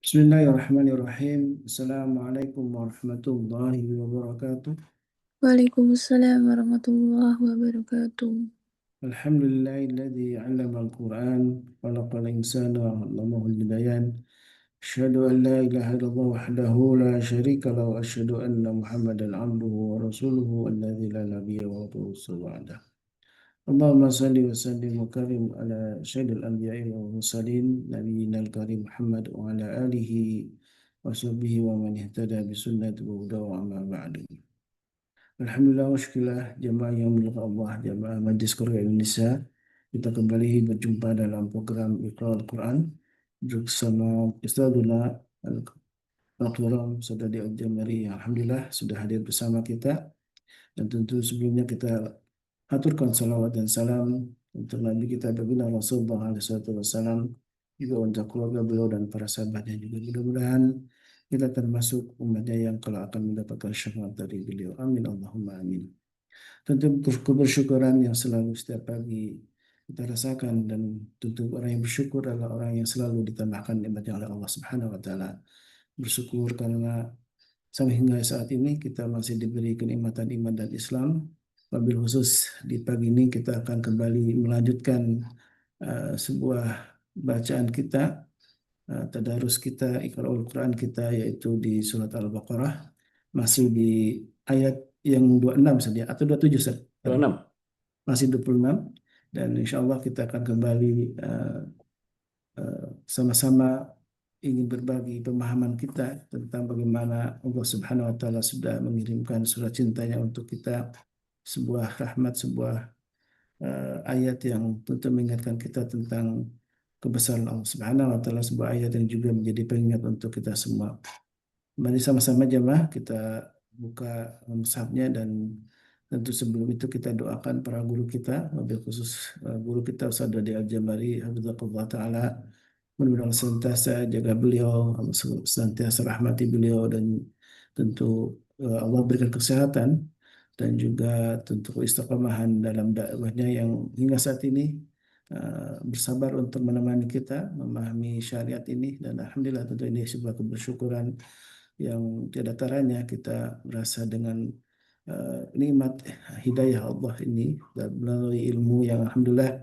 Bismillahirrahmanirrahim. Assalamualaikum warahmatullahi wabarakatuh. Waalaikumsalam warahmatullahi wabarakatuh. Alhamdulillahilladzi 'allama al-Qur'an khalaqal insana 'allamahul bayan. Asyhadu an la ilaha illallah wahdahu la syarika lahu wa asyhadu anna Muhammadan 'abduhu wa rasuluhu alladzi la nabiyya ba'dahu. Allahumma salli wa sallim wa karim ala sayyidil anbiya'i wal mursalin nabiyina al-karim Muhammad wa ala alihi wa sahbihi wa man ihtada bi sunnati wa huda wa amma ba'du. Alhamdulillah wa syukurlah jamaah yang mulia Allah, jamaah Majlis Qur'an Indonesia. Kita kembali berjumpa dalam program Iqra Al-Quran bersama Ustadzuna Al-Kiram Saudari Al-Jamari. Alhamdulillah sudah hadir bersama kita, dan tentu sebelumnya kita aturkan salawat dan salam untuk Nabi kita baginda Rasulullah SAW, juga untuk keluarga beliau dan para sahabatnya juga. Mudah-mudahan kita termasuk umatnya yang kalau akan mendapatkan syafaat dari beliau. Amin Allahumma amin. Tentu kebersyukuran yang selalu setiap pagi kita rasakan, dan tentu orang yang bersyukur adalah orang yang selalu ditambahkan nikmatnya oleh Allah Subhanahu wa taala. Bersyukur karena sampai hingga saat ini kita masih diberi kenikmatan iman dan Islam. Wabil khusus di pagi ini kita akan kembali melanjutkan sebuah bacaan kita, tadarus kita, Iqra'ul Quran kita, yaitu di surat Al-Baqarah, masih di ayat yang 26 saja atau 27 Ustaz? 26. Masih 26, dan insya Allah kita akan kembali sama-sama ingin berbagi pemahaman kita tentang bagaimana Allah Subhanahu wa taala sudah mengirimkan surat cintanya untuk kita, sebuah rahmat, sebuah ayat yang tentu mengingatkan kita tentang kebesaran Allah Subhanahu wa taala, sebuah ayat yang juga menjadi pengingat untuk kita semua. Mari sama-sama jemaah kita buka mushafnya, dan tentu sebelum itu kita doakan para guru kita, wabil khusus guru kita Ustaz Dodi Al-Jambari hafizahullah taala. Mudah-mudahan senantiasa jaga beliau, senantiasa rahmati beliau, dan tentu Allah berikan kesehatan dan juga tentu istiqomahan dalam dakwahnya yang hingga saat ini bersabar untuk menemani kita memahami syariat ini. Dan alhamdulillah tentu ini sebuah kebersyukuran yang tiada taranya kita merasa dengan nikmat hidayah Allah ini, dan melalui ilmu yang alhamdulillah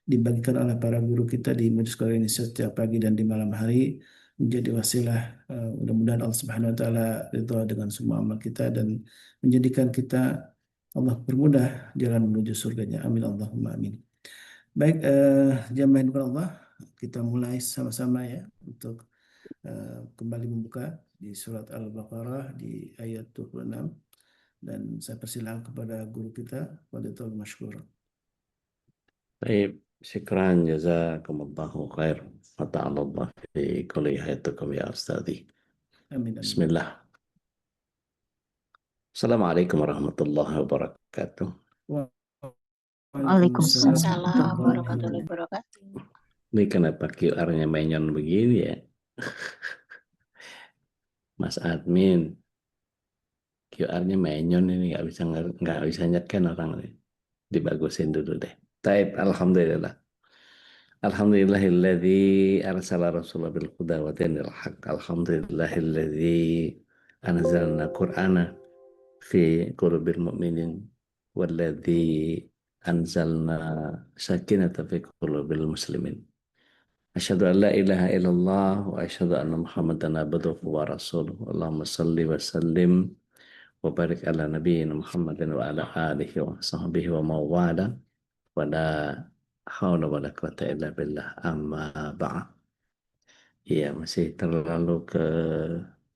dibagikan oleh para guru kita di Majlis Qur'an Indonesia setiap pagi dan di malam hari, menjadi wasilah mudah-mudahan Allah Subhanahu wa taala ridha dengan semua amal kita dan menjadikan kita Allah permudah jalan menuju surganya. Amin Allahumma amin. Baik, jamaah yang Allah, kita mulai sama-sama ya untuk kembali membuka di surat Al-Baqarah di ayat 26, dan saya persilahkan kepada guru kita Fadlatul Mashkur. Baik, syukran jazakumullahu khair. Wa ta'ala Allah fi kulli hayatikum ya Ustadhi. Amin amin. Bismillah. Assalamualaikum warahmatullahi wabarakatuh. Waalaikumsalam warahmatullahi wabarakatuh. Ini kenapa QR-nya menyon begini ya? Mas admin, QR-nya menyon ini nggak bisa nyekan orang ini. Dibagusin dulu deh. Taib, alhamdulillah. Alhamdulillahilladzi arsala rasulahu bil huda wa dinil haq. Alhamdulillahilladzi anzalna Qur'ana fi qulubil mu'minin walladzi anzalna sakinata fi qulubil muslimin. Asyhadu an la ilaha illallah wa asyhadu anna Muhammadan abduhu wa rasuluhu. Allahumma salli wa sallim wa barik ala nabiyyina Muhammadin wa ala alihi wa sahbihi wa mawala wa la haula wala quwata illa billah, amma ba'd. Iya, masih terlalu ke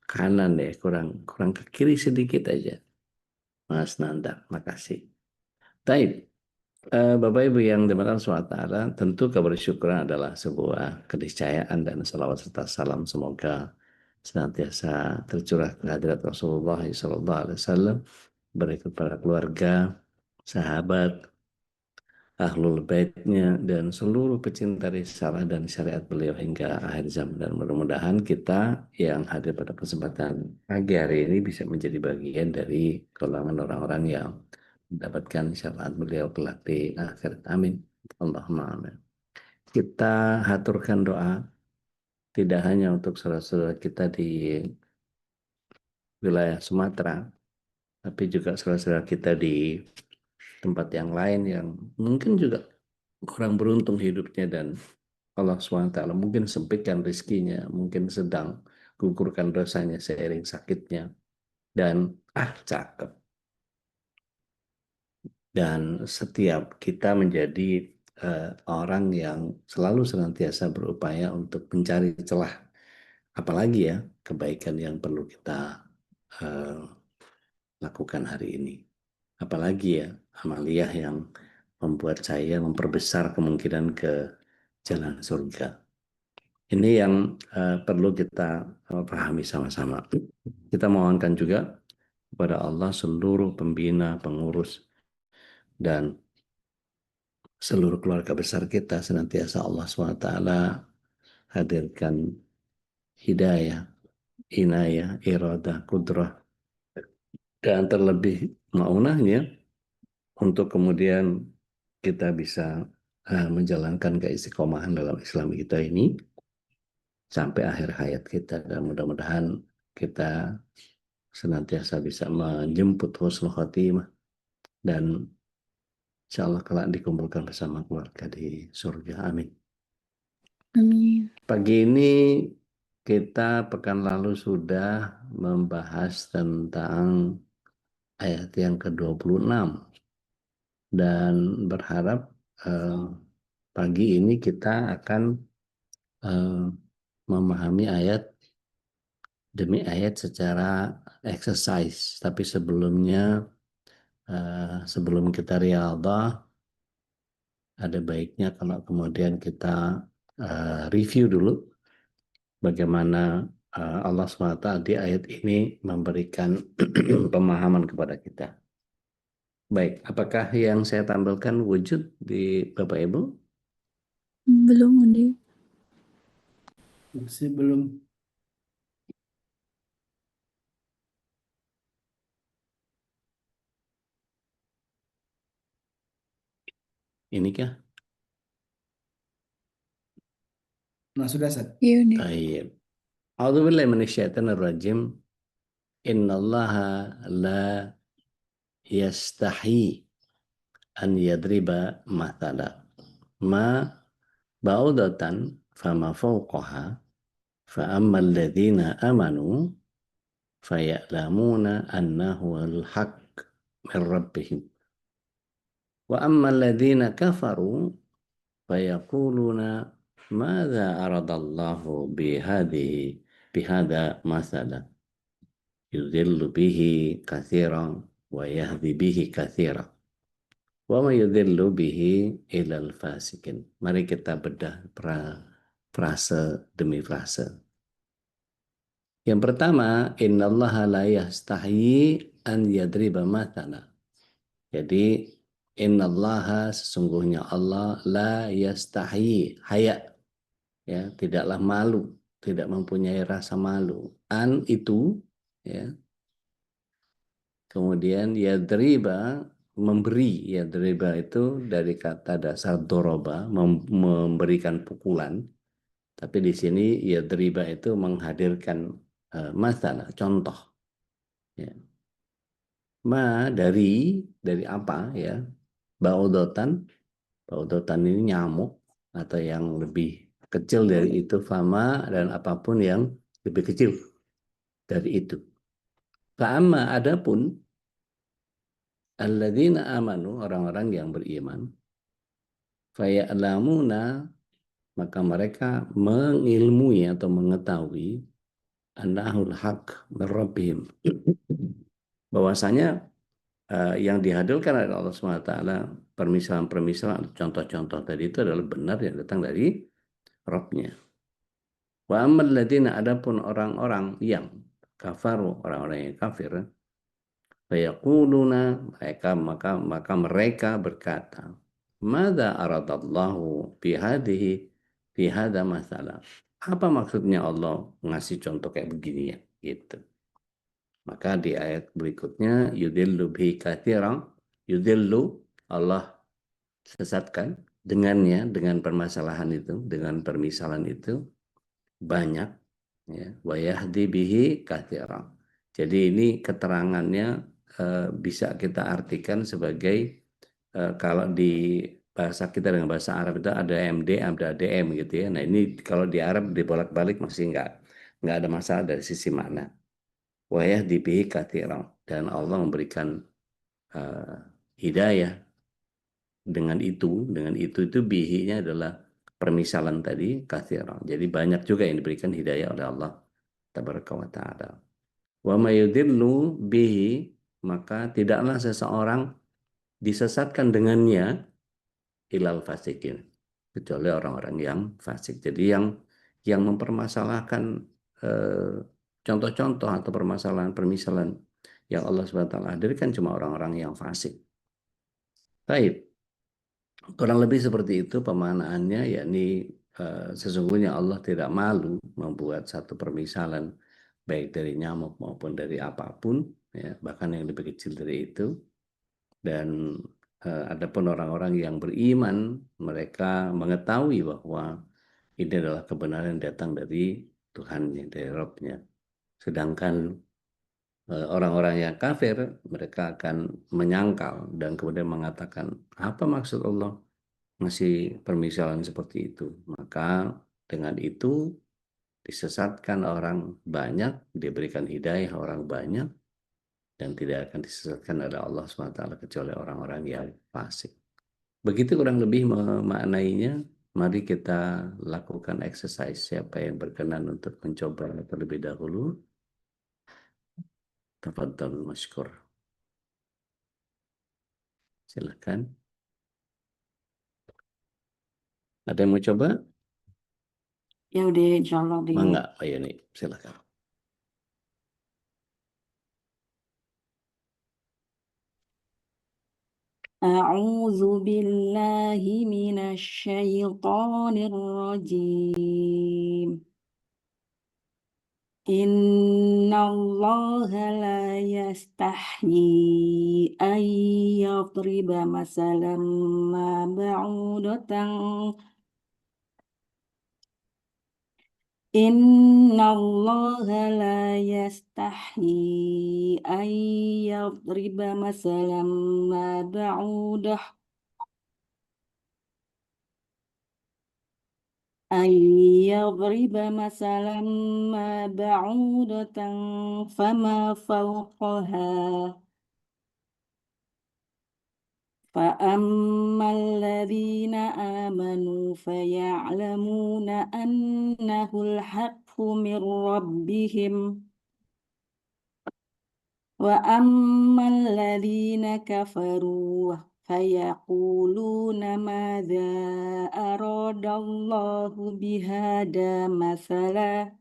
kanan ya, kurang ke kiri sedikit aja. Mas Nanda, makasih. Baik, Bapak Ibu yang dimuliakan SWT, tentu kebersyukuran adalah sebuah keniscayaan, dan salawat serta salam semoga senantiasa tercurah ke hadirat Rasulullah SAW, berikut para keluarga, sahabat, ahlul baitnya, dan seluruh pecinta risalah dan syariat beliau hingga akhir zaman. Dan mudah-mudahan kita yang hadir pada kesempatan pagi hari ini bisa menjadi bagian dari golongan orang-orang yang mendapatkan syafaat beliau kelak di akhirat. Amin. Allahumma amin. Kita haturkan doa tidak hanya untuk saudara-saudara kita di wilayah Sumatera, tapi juga saudara-saudara kita di tempat yang lain yang mungkin juga kurang beruntung hidupnya dan Allah SWT mungkin sempitkan rezekinya, mungkin sedang gugurkan dosanya seiring sakitnya dan cakep. Dan setiap kita menjadi orang yang selalu senantiasa berupaya untuk mencari celah, apalagi ya kebaikan yang perlu kita lakukan hari ini. Apalagi ya amaliyah yang membuat saya memperbesar kemungkinan ke jalan surga. Ini yang perlu kita pahami sama-sama. Kita mohonkan juga kepada Allah seluruh pembina, pengurus, dan seluruh keluarga besar kita senantiasa Allah SWT hadirkan hidayah, inayah, iradah, kudrah, dan terlebih maunahnya untuk kemudian kita bisa menjalankan keistiqomahan dalam Islam kita ini sampai akhir hayat kita, dan mudah-mudahan kita senantiasa bisa menjemput husnul khotimah dan insya Allah kelak dikumpulkan bersama keluarga di surga. Amin. Amin. Pagi ini kita pekan lalu sudah membahas tentang ayat yang ke-26 dan berharap pagi ini kita akan memahami ayat demi ayat secara exercise. Tapi sebelumnya, sebelum kita riyadhah, ada baiknya kalau kemudian kita review dulu bagaimana Allah SWT di ayat ini memberikan pemahaman kepada kita. Baik, apakah yang saya tampilkan wujud di Bapak Ibu? Belum, Undi. Masih belum. Ini kah? Nah, sudah, Sat. Iya, Undi. Baik. A'udzubillahi minasyaitonir rajim. Innallaha la yastahi an yadriba mathala ma ba'udatan fama fawqaha fa ammal ladzina amanu faya'lamuna annahu al-haq min rabbihim wa ammal ladzina kafaru fayaquluna madza aradallahu bihadha mathala yudhillu bihi katsiran wa yahdi bihi katsiran wa ma yudhillu bihi ilal fasikin. Mari kita bedah frase demi frase. Yang pertama, innallaha la yastahyi an yadriba mathala. Jadi innallaha sesungguhnya Allah la yastahyi, haya, ya, tidaklah malu, tidak mempunyai rasa malu. An itu, ya. Kemudian yadriba, memberi. Yadriba itu dari kata dasar doroba, memberikan pukulan. Tapi di sini yadriba itu menghadirkan masalah, contoh. Ya. Dari apa ya? Baudotan ini nyamuk atau yang lebih kecil dari itu, fama, dan apapun yang lebih kecil dari itu. Fa'amma adapun alladzina amanu, orang-orang yang beriman, faya'lamuna, maka mereka mengilmui atau mengetahui annahul haq min rabbihim, bahwasanya yang dihadirkan oleh Allah SWT, permisalan-permisalan, contoh-contoh tadi itu adalah benar yang datang dari Rabbnya. Wa ammal ladina, adapun orang-orang yang kafaru, orang-orang yang kafir, fayaquluna, maka mereka berkata, madza aradallahu fi hadha masalah. Apa maksudnya Allah ngasih contoh kayak begini ya, gitu. Maka di ayat berikutnya yudillu bihi katsiran, yudillu, Allah sesatkan dengannya, dengan permasalahan itu, dengan permisalan itu, banyak, ya, wa yahdi bihi katsiran. Jadi ini keterangannya bisa kita artikan sebagai kalau di bahasa kita dengan bahasa Arab itu ada MD, ada DM gitu ya. Nah ini kalau di Arab dibolak-balik masih nggak ada masalah dari sisi makna. Wa yahdi bihi katsiran, dan Allah memberikan eh, hidayah dengan itu bihinya adalah permisalan tadi katsiran. Jadi banyak juga yang diberikan hidayah oleh Allah tabaraka wa taala. Wa may yudillu bihi, maka tidaklah seseorang disesatkan dengannya ilal fasikin, kecuali orang-orang yang fasik. Jadi yang mempermasalahkan eh, contoh-contoh atau permasalahan-permisalan yang Allah SWT hadirkan cuma orang-orang yang fasik. Baik, kurang lebih seperti itu pemanaannya, yakni sesungguhnya Allah tidak malu membuat satu permisalan baik dari nyamuk maupun dari apapun, ya, bahkan yang lebih kecil dari itu. Dan adapun orang-orang yang beriman, mereka mengetahui bahwa ini adalah kebenaran yang datang dari Tuhannya, dari Rabb-nya. Sedangkan orang-orang yang kafir, mereka akan menyangkal dan kemudian mengatakan, apa maksud Allah masih permisalan seperti itu? Maka dengan itu disesatkan orang banyak, diberikan hidayah orang banyak, dan tidak akan disesatkan oleh Allah SWT kecuali orang-orang yang fasik. Begitu kurang lebih memaknainya. Mari kita lakukan exercise. Siapa yang berkenan untuk mencoba terlebih dahulu? Tafadhal masykur. Silakan. Ada yang mau coba? Ya udah, insya Allah deh. Mangga, Pak Yoni. Silakan. أعوذ بالله من الشيطان الرجيم إن الله لا يستحيي أن يضرب مثلا ما بعوضة إن الله لا يستحيي أن يضرب مثلا ما بعوضة أن يضرب مثلا ما بعوضة فما فوقها فأما الذين آمنوا فيعلمون أنه الحق من ربهم وأما الذين كفروا فيقولون ماذا أراد الله بهذا مثلا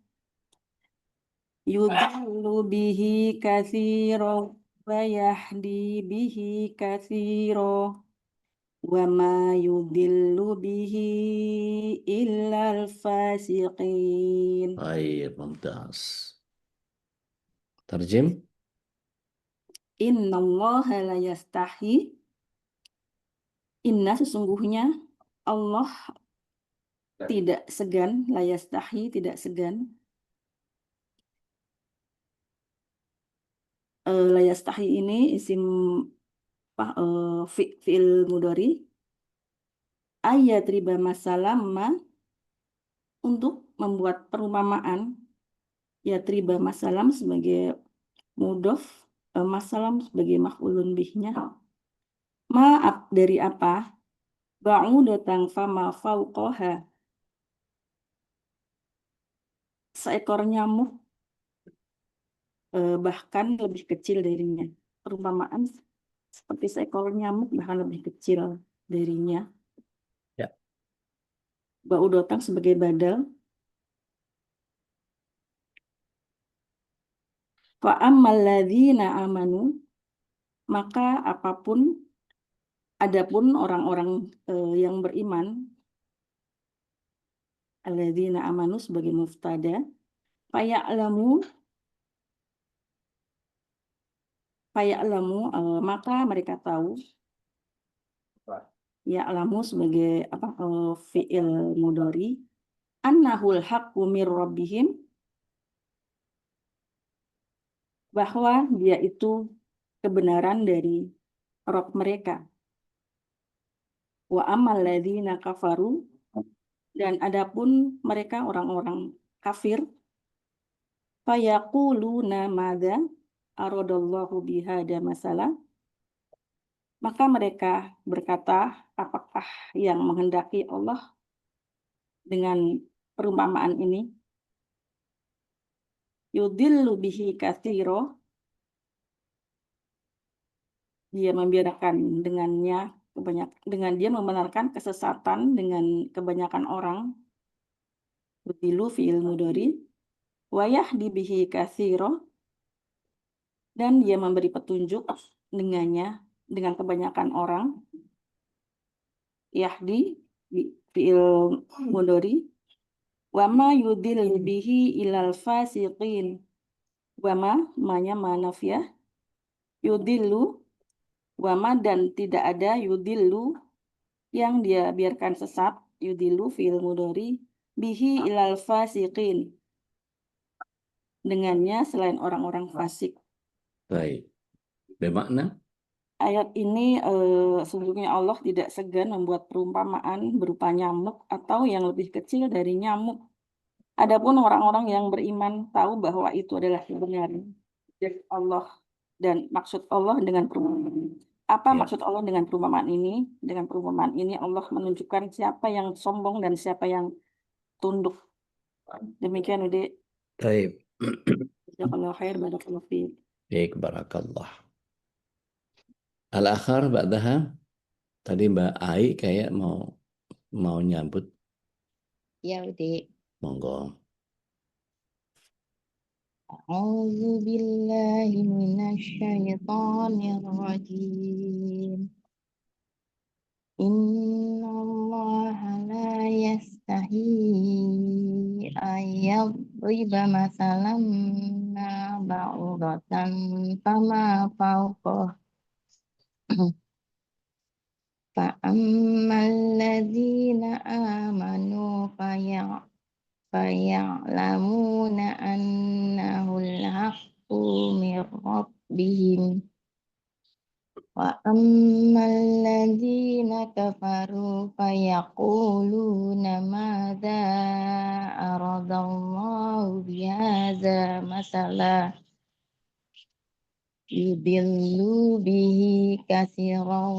يضل به كثيرا ويهدي به كثيرا وما يضل به إلا الفاسقين. Baik, mumtaz. Terjem? Inna Allah la yastahi. Inna sesungguhnya Allah tidak segan, la yastahi tidak segan. La yastahi ini isim fi'il mudhari. Ayat riba masalama untuk membuat perumpamaan. Ya riba masalam sebagai mudhof, masalam sebagai maf'ulun bihnya. Maaf dari apa? Ba'udatan fama fauqaha. Seekor nyamuk bahkan lebih kecil darinya. Perumpamaan seperti seekor nyamuk bahkan lebih kecil darinya. Ya. Ba'udatan sebagai badal. Fa'ammal ladzina amanu, maka adapun orang-orang yang beriman, alladzina amanu sebagai muftada, faya'lamu maka mereka tahu, ya'lamu sebagai fi'il mudhari, annahul haqqu mir rabbihim, bahwa dia itu kebenaran dari Rabb mereka. Wa amal ladzina kafaru, dan adapun mereka orang-orang kafir, fayaquluna madza aradallahu bihada masalah, maka mereka berkata, apakah yang menghendaki Allah dengan perumpamaan ini? Yudillu bihi katsira, dia membiarkan dengannya dengan dia membenarkan kesesatan dengan kebanyakan orang. Yudillu fi'il mudhari, wa yahdi bihi katsira, dan dia memberi petunjuk dengannya dengan kebanyakan orang. Yahdi fi'il mudhari, wa ma yudillu bihi ilal fasiqin, wa ma-nya manafiyah, yudillu, wa ma, dan tidak ada yudillu yang dia biarkan sesat, yudillu fi'il mudhari, bihi ilal fasiqin, dengannya selain orang-orang fasik. Baik. Bermakna Ayat ini sesungguhnya Allah tidak segan membuat perumpamaan berupa nyamuk atau yang lebih kecil dari nyamuk. Adapun orang-orang yang beriman tahu bahwa itu adalah kebenaran dari Allah dan maksud Allah dengan perumpamaan. Apa Ya. maksud Allah dengan perumpamaan ini? Dengan perumpamaan ini Allah menunjukkan siapa yang sombong dan siapa yang tunduk. Demikian Ude. baik. Jazakallahu khair, barakallahu fiik. Baik, barakallah. Al-akhar ba'daha, tadi Mbak Ai kayak mau nyambut, Ya, Ude. monggo. A'udzu billahi minasyaitonir rajim. Innallaha la yastahi ayyadriba masalan ma ba'udatan fama fawqah. Fa'ammal ladzina amanu faya'lamuna annahul haqqu mir rabbihim. Wa ammal ladzina kafaru fayaquluna madza aradallahu bihadza masala yudillu bihi katsiran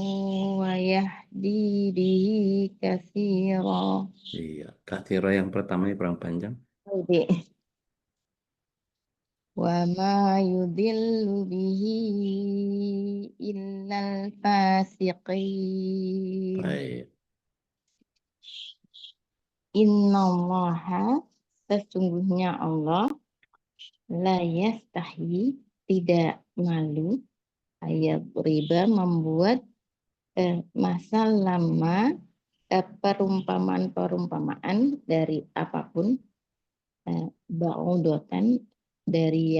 wa yahdi bihi katsiran. Iya, katsira yang pertama ini kurang panjang. Wa ma yudillu bihi illal fasiqin. Baik. Innallaha, sesungguhnya Allah, la yastahi, tidak malu, ayat riba, membuat masa lama perumpamaan-perumpamaan dari apapun, ba'udotan, dari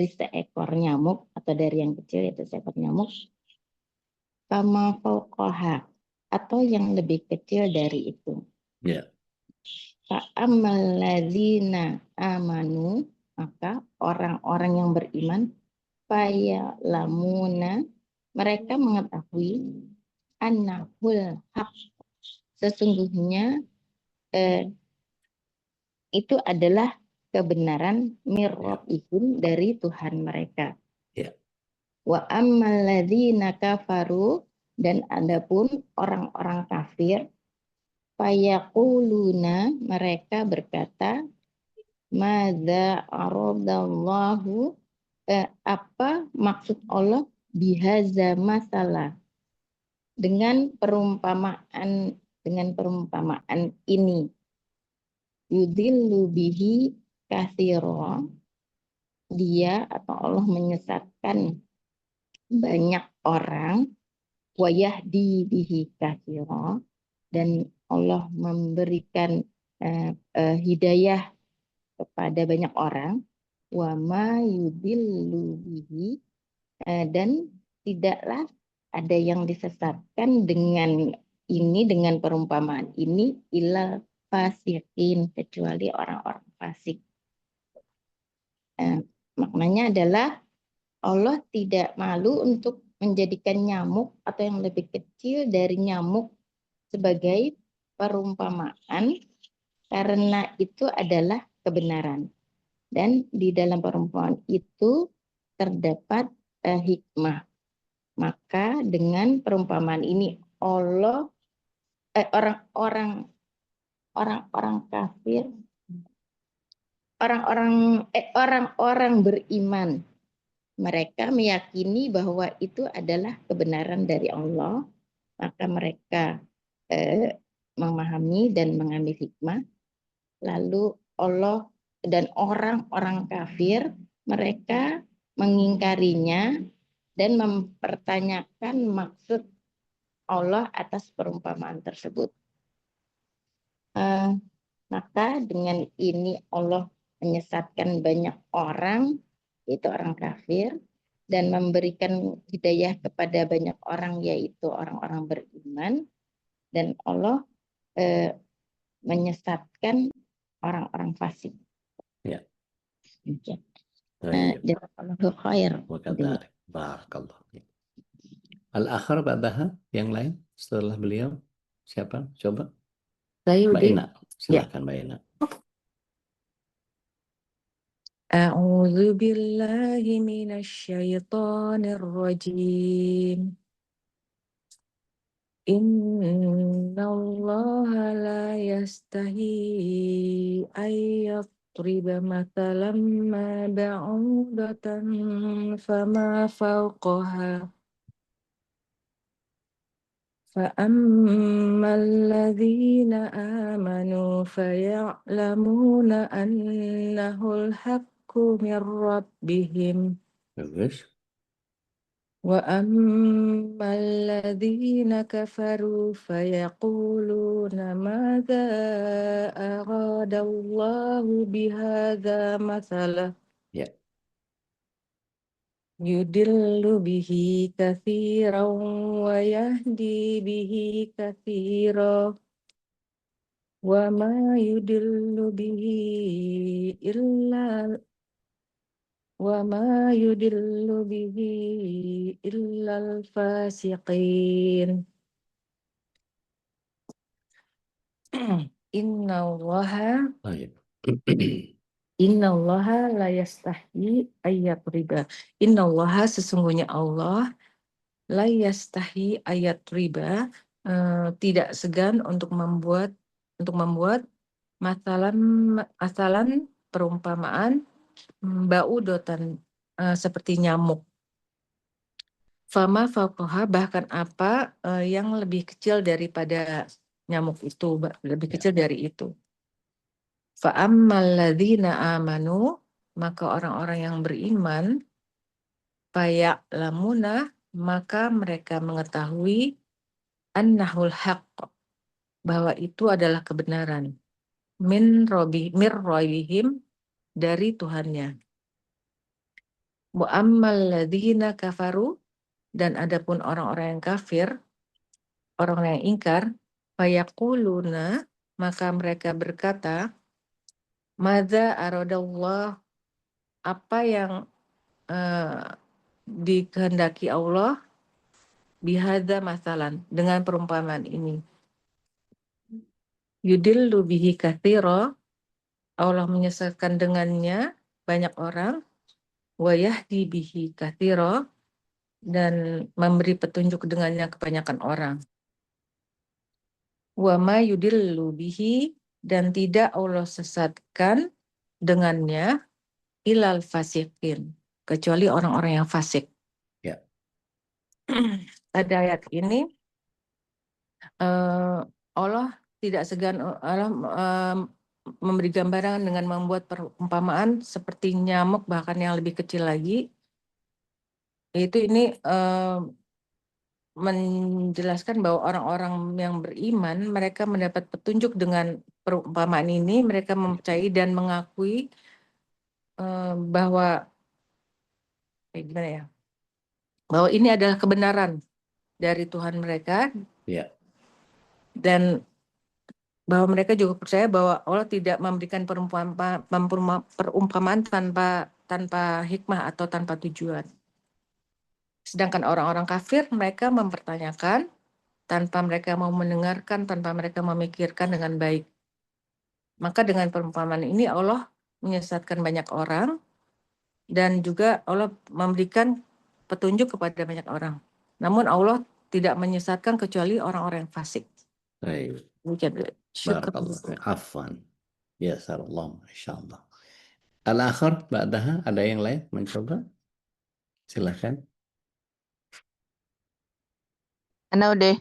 seekor nyamuk atau dari yang kecil yaitu seekor nyamuk, kama fauqaha, atau yang lebih kecil dari itu. Ya. Fa'ammal ladzina amanu, maka orang-orang yang beriman, fayalamuna, mereka mengetahui, annahul haq, sesungguhnya itu adalah kebenaran mir rabbihim, dari Tuhan mereka. Ya. Wa ammal ladzina kafaru, dan adapun orang-orang kafir, fayaquluna, mereka berkata, madza aradallahu, apa maksud Allah bihaza masalah, dengan perumpamaan ini. Yudillu bihi katsira, dia atau Allah menyesatkan banyak orang, wa yahdi bihi katsira, dan Allah memberikan hidayah kepada banyak orang, wa ma yudillu bihi, dan tidaklah ada yang disesatkan dengan ini, dengan perumpamaan ini, ilal fasiqin, kecuali orang-orang fasik. Maknanya adalah Allah tidak malu untuk menjadikan nyamuk atau yang lebih kecil dari nyamuk sebagai perumpamaan, karena itu adalah kebenaran. Dan di dalam perumpamaan itu terdapat hikmah. Maka dengan perumpamaan ini Allah orang-orang kafir, orang-orang beriman, mereka meyakini bahwa itu adalah kebenaran dari Allah, maka mereka memahami dan mengambil hikmah. Lalu Allah dan orang-orang kafir, mereka mengingkarinya dan mempertanyakan maksud Allah atas perumpamaan tersebut. Maka dengan ini Allah menyesatkan banyak orang, yaitu orang kafir, dan memberikan hidayah kepada banyak orang, yaitu orang-orang beriman. Dan Allah menyesatkan orang-orang fasik. Ya. Jazakallahu khair. Wakadzalik. Barakallah. Al-akhar ba'daha, yang lain setelah beliau siapa? Coba. Saya Mbak udah. Ina, silakan Mbak Ina. A'udzu billahi minasyaitonir rajim. Innallaha la yastahi ayyatriba mathalan ma ba'udatan fama fawqaha. فأما الذين آمنوا فيعلمون أنه الحق من ربهم Bagus. وأما الذين كفروا فيقولون ماذا أراد الله بهذا مثلا Ya. يدل به كثيرا ويهدي به كثيرا وما يدل به إلا الفاسقين. Innallaha la yastahi ayyatriba. Innallaha sesungguhnya Allah la yastahi ayyatriba, tidak segan untuk membuat masalan perumpamaan ba'udotan, seperti nyamuk. Fama fauqaha, bahkan apa yang lebih kecil daripada nyamuk itu, lebih kecil dari itu. Fa'ammal ladzina amanu, maka orang-orang yang beriman, faya'lamuna, maka mereka mengetahui annahul haqq, bahwa itu adalah kebenaran, min rabbihim, dari Tuhannya. Wa ammal ladzina kafaru, dan adapun orang-orang yang kafir, orang-orang yang ingkar, fayaquluna, maka mereka berkata, madza aradallah, apa yang dikehendaki Allah bihadza masalan, dengan perumpamaan ini. Yudillu bihi katsira, Allah menyesatkan dengannya banyak orang, wa yahdi bihi katsira, dan memberi petunjuk dengannya kebanyakan orang. Wa ma yudillu bihi, dan tidak Allah sesatkan dengannya ilal fasiqin, kecuali orang-orang yang fasik. Ya. Pada ayat ini Allah tidak segan, Allah memberi gambaran dengan membuat perumpamaan seperti nyamuk, bahkan yang lebih kecil lagi. Yaitu ini menjelaskan bahwa orang-orang yang beriman, mereka mendapat petunjuk dengan perumpamaan ini, mereka mempercayai dan mengakui bahwa bahwa ini adalah kebenaran dari Tuhan mereka. Ya. Dan bahwa mereka juga percaya bahwa Allah tidak memberikan perumpamaan tanpa hikmah atau tanpa tujuan. Sedangkan orang-orang kafir mereka mempertanyakan tanpa mereka mau mendengarkan, tanpa mereka memikirkan dengan baik. Maka dengan perumpamaan ini Allah menyesatkan banyak orang dan juga Allah memberikan petunjuk kepada banyak orang. Namun Allah tidak menyesatkan kecuali orang-orang yang fasik. Baik. Syukur. Barakallah. Afwan. Ya sarallah. Insyaallah. Al-akhir ba'daha ada yang lain mencoba? Silakan. Ana udah.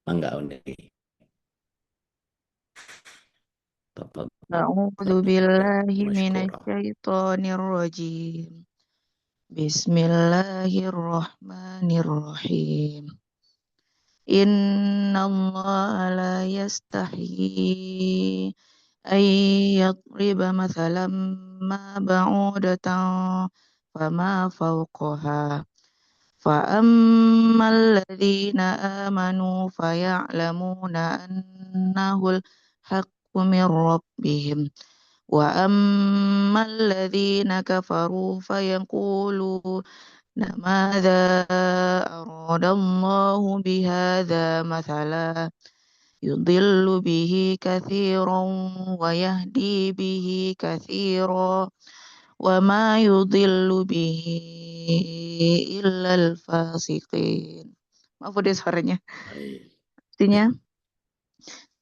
Mangga undi. Tafadhal. A'udzu billahi Mashkura. minasyaitonir rajim. Bismillahirrahmanirrahim. Innallaha la yastahi ay yadriba mathalan ma ba'udatan fama fawqaha. فأما الذين آمنوا فيعلمون أنه الحق من ربهم وأما الذين كفروا فيقولون ماذا أراد الله بهذا مثلا يضل به كثيرا ويهدي به كثيرا وما يضل به إلا الفاسقين. Maaf deh suaranya. Baik. Artinya,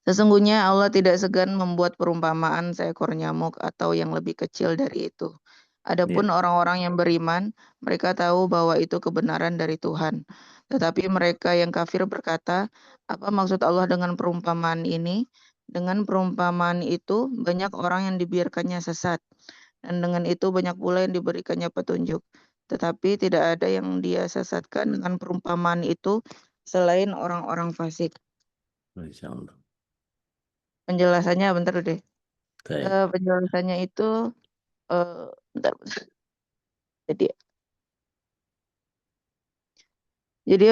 sesungguhnya Allah tidak segan membuat perumpamaan seekor nyamuk atau yang lebih kecil dari itu. Adapun orang-orang yang beriman, mereka tahu bahwa itu kebenaran dari Tuhan. Tetapi mereka yang kafir berkata, apa maksud Allah dengan perumpamaan ini? Dengan perumpamaan itu, banyak orang yang dibiarkannya sesat. Dan dengan itu banyak pula yang diberikannya petunjuk. Tetapi tidak ada yang dia sesatkan dengan perumpamaan itu selain orang-orang fasik. Insyaallah. Penjelasannya bentar deh. Baik. Penjelasannya itu bentar. Jadi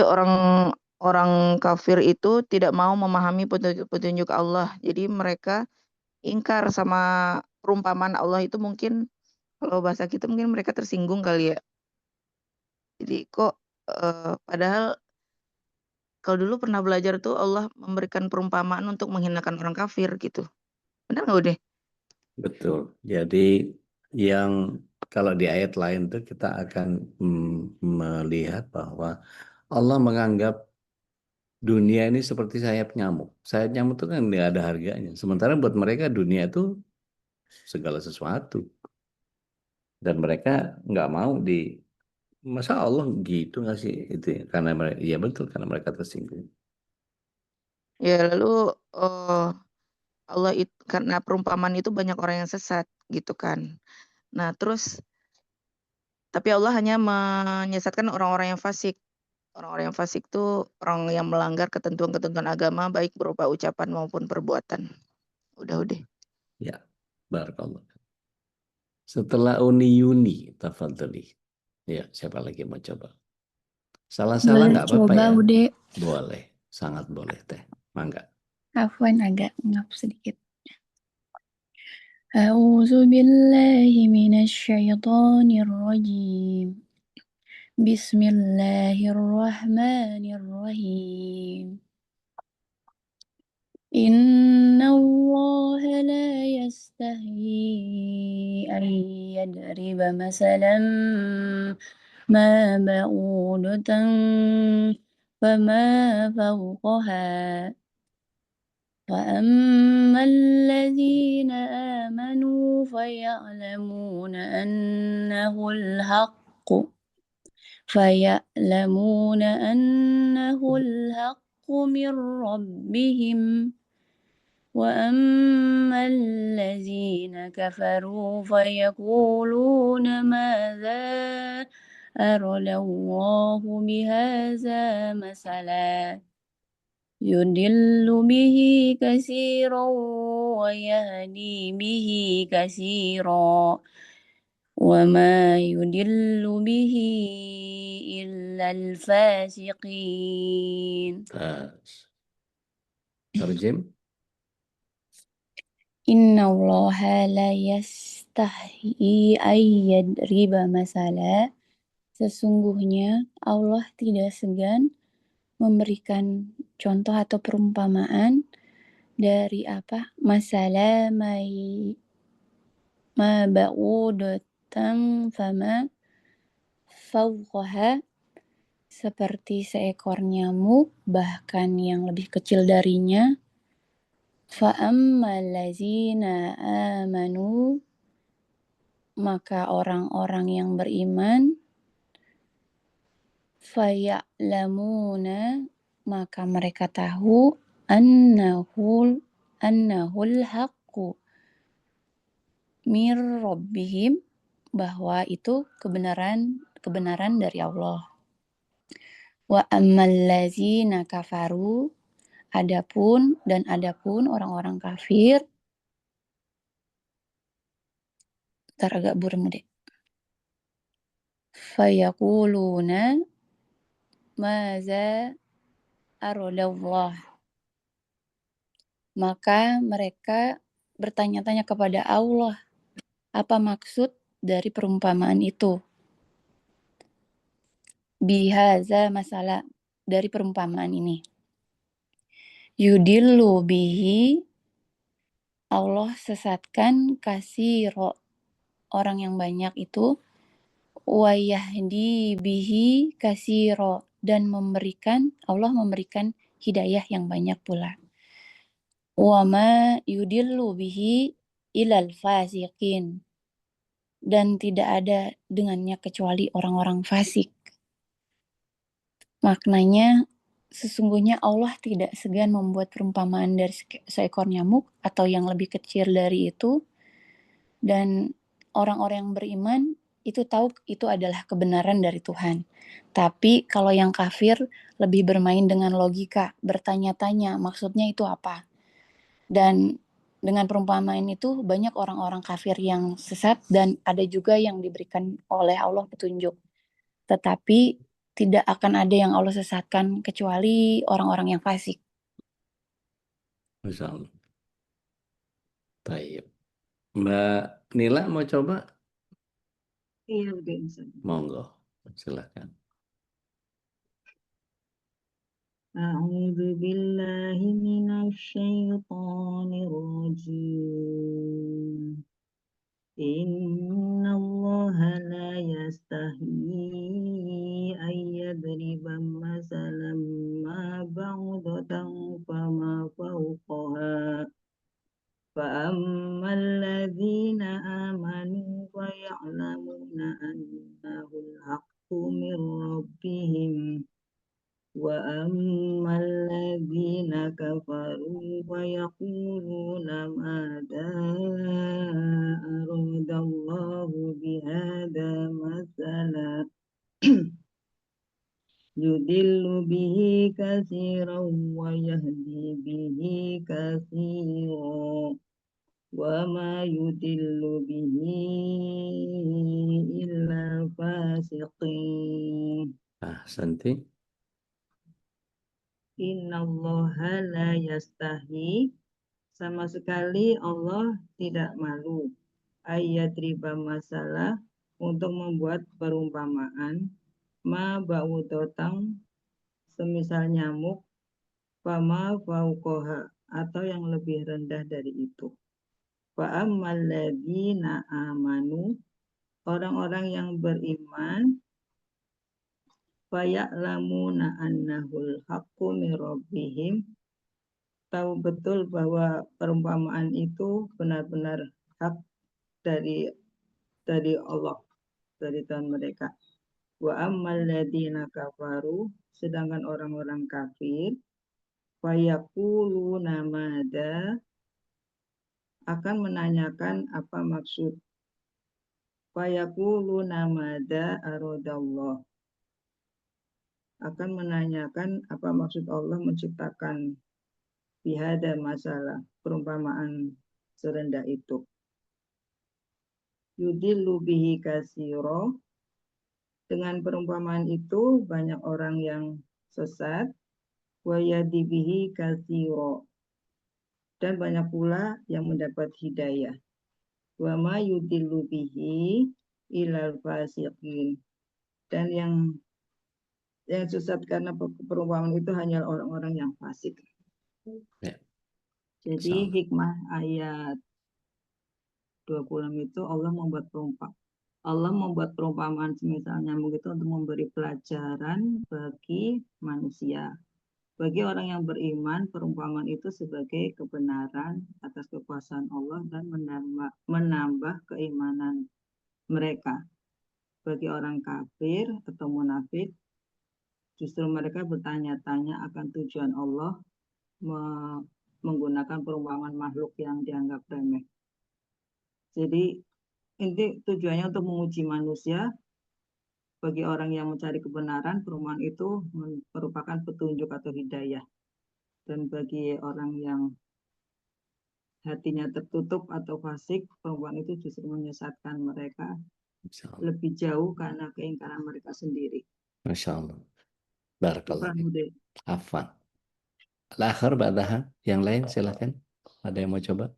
orang kafir itu tidak mau memahami petunjuk Allah. Jadi mereka ingkar sama perumpamaan Allah itu, mungkin kalau bahasa kita mungkin mereka tersinggung kali ya. Jadi kok padahal kalau dulu pernah belajar tuh Allah memberikan perumpamaan untuk menghinakan orang kafir gitu. Benar nggak udah? Betul. Jadi yang kalau di ayat lain tuh kita akan melihat bahwa Allah menganggap dunia ini seperti sayap nyamuk. Sayap nyamuk itu kan nggak ada harganya. Sementara buat mereka dunia itu segala sesuatu. Dan mereka nggak mau masa Allah gitu nggak sih itu ya? Karena mereka, ya betul karena mereka tersinggung. Ya lalu Allah itu karena perumpamaan itu banyak orang yang sesat gitu kan. Nah terus tapi Allah hanya menyesatkan orang-orang yang fasik. Orang-orang yang fasik itu orang yang melanggar ketentuan-ketentuan agama baik berupa ucapan maupun perbuatan. Udah. Ya, barakallah. Setelah Yuni, tafadhali. Ya, siapa lagi mau coba? Salah-salah Boleh nggak apa-apa coba, ya? Bude. Boleh, sangat boleh teh. Mangga. Afwan agak ngap sedikit. A'udzu billahi minasyaitonir rajim. Bismillahirrahmanirrahim. Inna Allah la yastahi an yadriba masalan ma ba'udatan fama fawqaha فأما الذين آمنوا فيعلمون أنه الحق من ربهم وأما الذين كفروا فيقولون ماذا أراد الله بهذا مثلا يضل به كثيرا ويهدي به كثيرا وما يدل به إلا الفاسقين. Terjem. Inna allaha la yastahi ayyadriba masala. Sesungguhnya Allah tidak segan memberikan contoh atau perumpamaan dari apa? Masalah ma ba'udatan fama fawqaha, seperti seekor nyamuk bahkan yang lebih kecil darinya. Fa'ammal lazina amanu, maka orang-orang yang beriman, faya'lamuna, maka mereka tahu, annahul haqqu mir rabbihim, bahwa itu kebenaran dari Allah. Wa ammal lazina kafaru, adapun orang-orang kafir, ntar agak buram deh. Fayaquluna maza aradallah, maka mereka bertanya-tanya kepada Allah, apa maksud dari perumpamaan itu? Bihaza, masalah dari perumpamaan ini. Yudillu bihi, Allah sesatkan kasiro, orang yang banyak itu. Wa yahdi bihi kasiro, dan Allah memberikan hidayah yang banyak pula. Wa ma yudillu bihi ilal fasiqin, dan tidak ada dengannya kecuali orang-orang fasik. Maknanya, sesungguhnya Allah tidak segan membuat perumpamaan dari seekor nyamuk atau yang lebih kecil dari itu, dan orang-orang yang beriman itu tahu itu adalah kebenaran dari Tuhan. Tapi kalau yang kafir lebih bermain dengan logika, bertanya-tanya maksudnya itu apa. Dan dengan perumpamaan itu banyak orang-orang kafir yang sesat, dan ada juga yang diberikan oleh Allah petunjuk. Tetapi tidak akan ada yang Allah sesatkan kecuali orang-orang yang fasik. Misalnya. Baik. Mbak Nila mau coba? Iya, udah bisa. Monggo, silakan. A'udzu billahi minasy syaithanir rajim. Innallaha la yastahi ayyadriba masalan ma ba'udatan fama fawqaha. فأما الذين آمنوا فيعلمون أنه الحق من ربهم وأما الذين كفروا فيقولون ماذا أراد الله بهذا مثلا يضل به كثيرا ويهدي به كثيرا وما يضل به إلا الفاسقين. Santi. Innallaha la yastahi, sama sekali Allah tidak malu, ayyadriba masalah, untuk membuat perumpamaan, ma ba'udotang, semisal nyamuk, fama fauqoha, atau yang lebih rendah dari itu. Fa'ammal ladzina amanu, orang-orang yang beriman, faya'lamuna annahul haqqu min rabbihim, tahu betul bahwa perumpamaan itu benar-benar hak dari Allah, dari Tuhan mereka. Wa ammal ladzina kafaru, sedangkan orang-orang kafir, fayaquluna madza, akan menanyakan apa maksud. Fayaquluna madza aradallah, akan menanyakan apa maksud Allah menciptakan bihada masalah, perumpamaan serendah itu. yudillu bihi katsiro. Dengan perumpamaan itu banyak orang yang sesat, wa yahdi bihi katsiro. Dan banyak pula yang mendapat hidayah. Wa ma yudillu bihi ilal fasiqin. Dan yang sesat karena perumpamaan itu hanya orang-orang yang fasik. Ya. Jadi Insyaallah. hikmah ayat 26 itu Allah membuat perumpamaan semisal nyamuk itu untuk memberi pelajaran bagi manusia. Bagi orang yang beriman, perumpamaan itu sebagai kebenaran atas kekuasaan Allah dan menambah keimanan mereka. Bagi orang kafir atau munafik, justru mereka bertanya-tanya akan tujuan Allah menggunakan perumpamaan makhluk yang dianggap remeh. Jadi inti tujuannya untuk menguji manusia. Bagi orang yang mencari kebenaran, perumpamaan itu merupakan petunjuk atau hidayah. Dan bagi orang yang hatinya tertutup atau fasik, perumpamaan itu justru menyesatkan mereka Insyaallah. lebih jauh karena keingkaran mereka sendiri. Masya Allah. Barakallah. Syukran. Afwan. Al-akhir ba'daha. Yang lain silakan. Ada yang mau coba?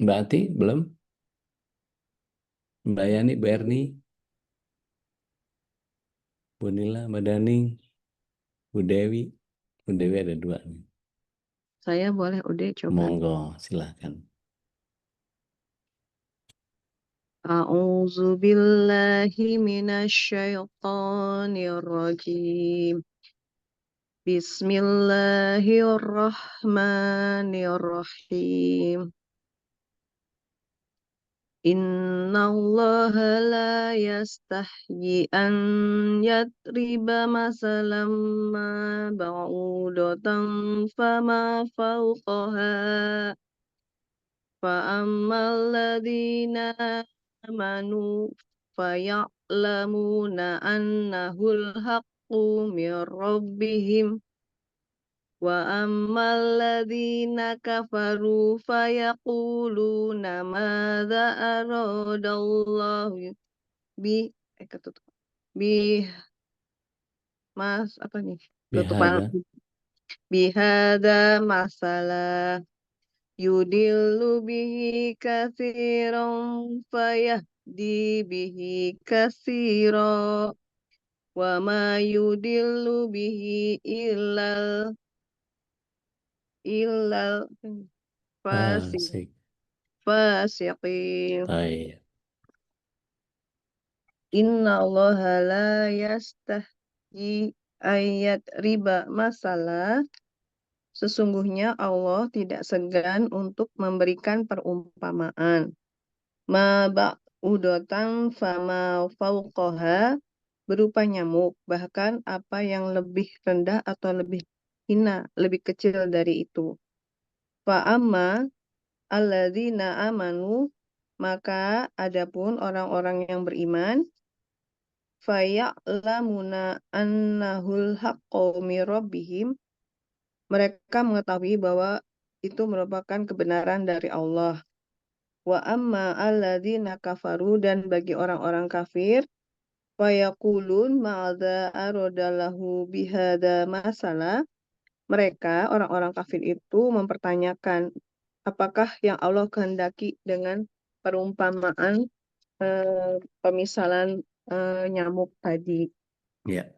Mbak Ati, belum? Mbak Yani, Mbak Erni, Bu Nila, Mbak Dani, Bu Dewi. Bu Dewi ada 2 nih. Saya boleh Ude coba. Monggo, silakan. A'udzu billahi minasyaitonir rajim. Bismillahirrahmanirrahim. Innallaha la yastahyi an yatriba masalam ma ba'udatan fama fawqaha فأما الذين آمنوا فيعلمون أنه الحق من ربهم وأما الذين كفروا فيقولون ماذا أراد الله bihada masalah yudillu bihi katsiran fayahdi bihi katsira wa ma yudillu bihi illal fasiqin. Baik. Inna allaha la yastahyi ayat riba masalah. Sesungguhnya Allah tidak segan untuk memberikan perumpamaan. Ma ba'udatan fama fauqaha berupa nyamuk, bahkan apa yang lebih rendah atau lebih hina, lebih kecil dari itu. Fa'amma alladzina amanu, maka adapun orang-orang yang beriman, faya'lamuna annahul haqqu mir rabbihim, mereka mengetahui bahwa itu merupakan kebenaran dari Allah. Wa amma alladzina kafaru, dan bagi orang-orang kafir, wa yaqulun ma'adza aradallahu bihada masalah, mereka orang-orang kafir itu mempertanyakan apakah yang Allah kehendaki dengan perumpamaan pemisalan nyamuk tadi. Ya.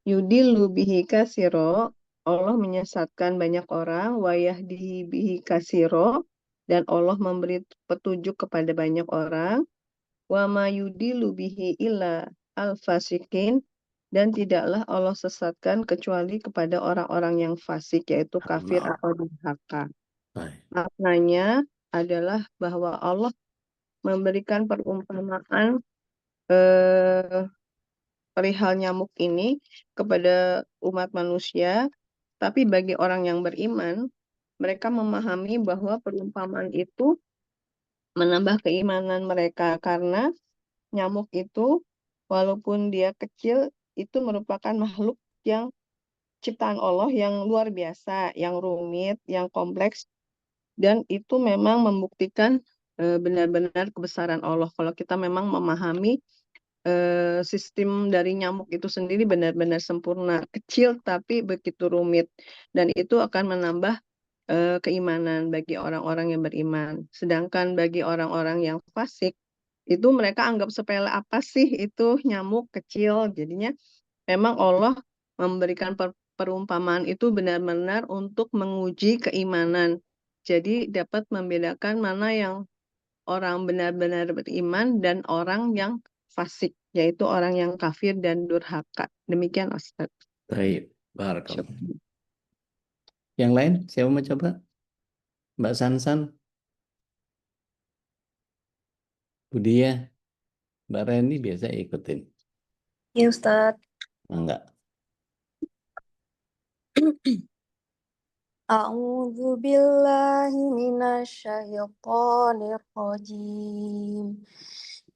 Yudillu bihi katsiro, Allah menyesatkan banyak orang, wa yahdi bihi katsiro, dan Allah memberi petunjuk kepada banyak orang, wa ma yudillu bihi illa al-fasikin, dan tidaklah Allah sesatkan kecuali kepada orang-orang yang fasik, yaitu kafir atau durhaka. Maknanya adalah bahwa Allah memberikan perumpamaan perihal nyamuk ini kepada umat manusia, tapi bagi orang yang beriman, mereka memahami bahwa perumpamaan itu menambah keimanan mereka, karena nyamuk itu walaupun dia kecil, itu merupakan makhluk yang ciptaan Allah yang luar biasa, yang rumit, yang kompleks, dan itu memang membuktikan benar-benar kebesaran Allah. Kalau kita memang memahami sistem dari nyamuk itu sendiri benar-benar sempurna, kecil tapi begitu rumit, dan itu akan menambah keimanan bagi orang-orang yang beriman. Sedangkan bagi orang-orang yang fasik, itu mereka anggap sepele, apa sih itu nyamuk kecil. Jadinya memang Allah memberikan perumpamaan itu benar-benar untuk menguji keimanan. Jadi dapat membedakan mana yang orang benar-benar beriman dan orang yang fasik, yaitu orang yang kafir dan durhaka. Demikian Ustaz. Baik, barakallah. Yang lain, siapa mau coba? Mbak Sansan, Budia, Mbak Reni biasa ikutin. Ya Ustadz. Enggak. A'udzu billahi minasyaitonir rajim.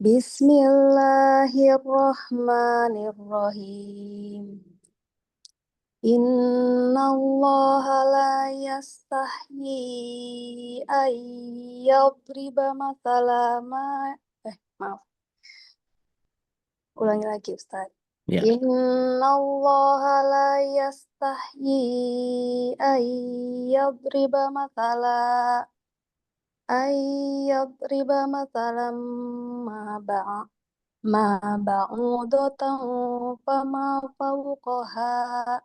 Bismillahirrahmanirrahim. Innallaha la yastahyi ayyadriba masalama. Maaf. Ulangi lagi Ustaz. Ya. Innallaha la yastahyi ayyadriba masalam ma ba'udatan fama fawqaha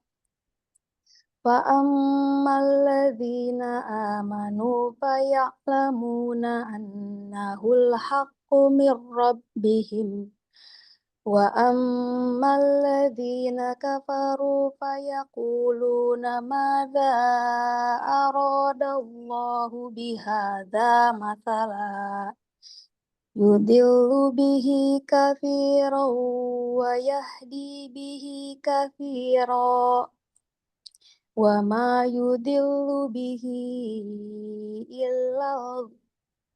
fa ammal ladzina amanu faya'lamuna annahul haqqu mir rabbihim wa ammal ladzina kafaru fayaquluna madza aradallahu bihadza mathala yudillu bihi katsiran wa yahdi bihi katsiran wa ma yudillu bihi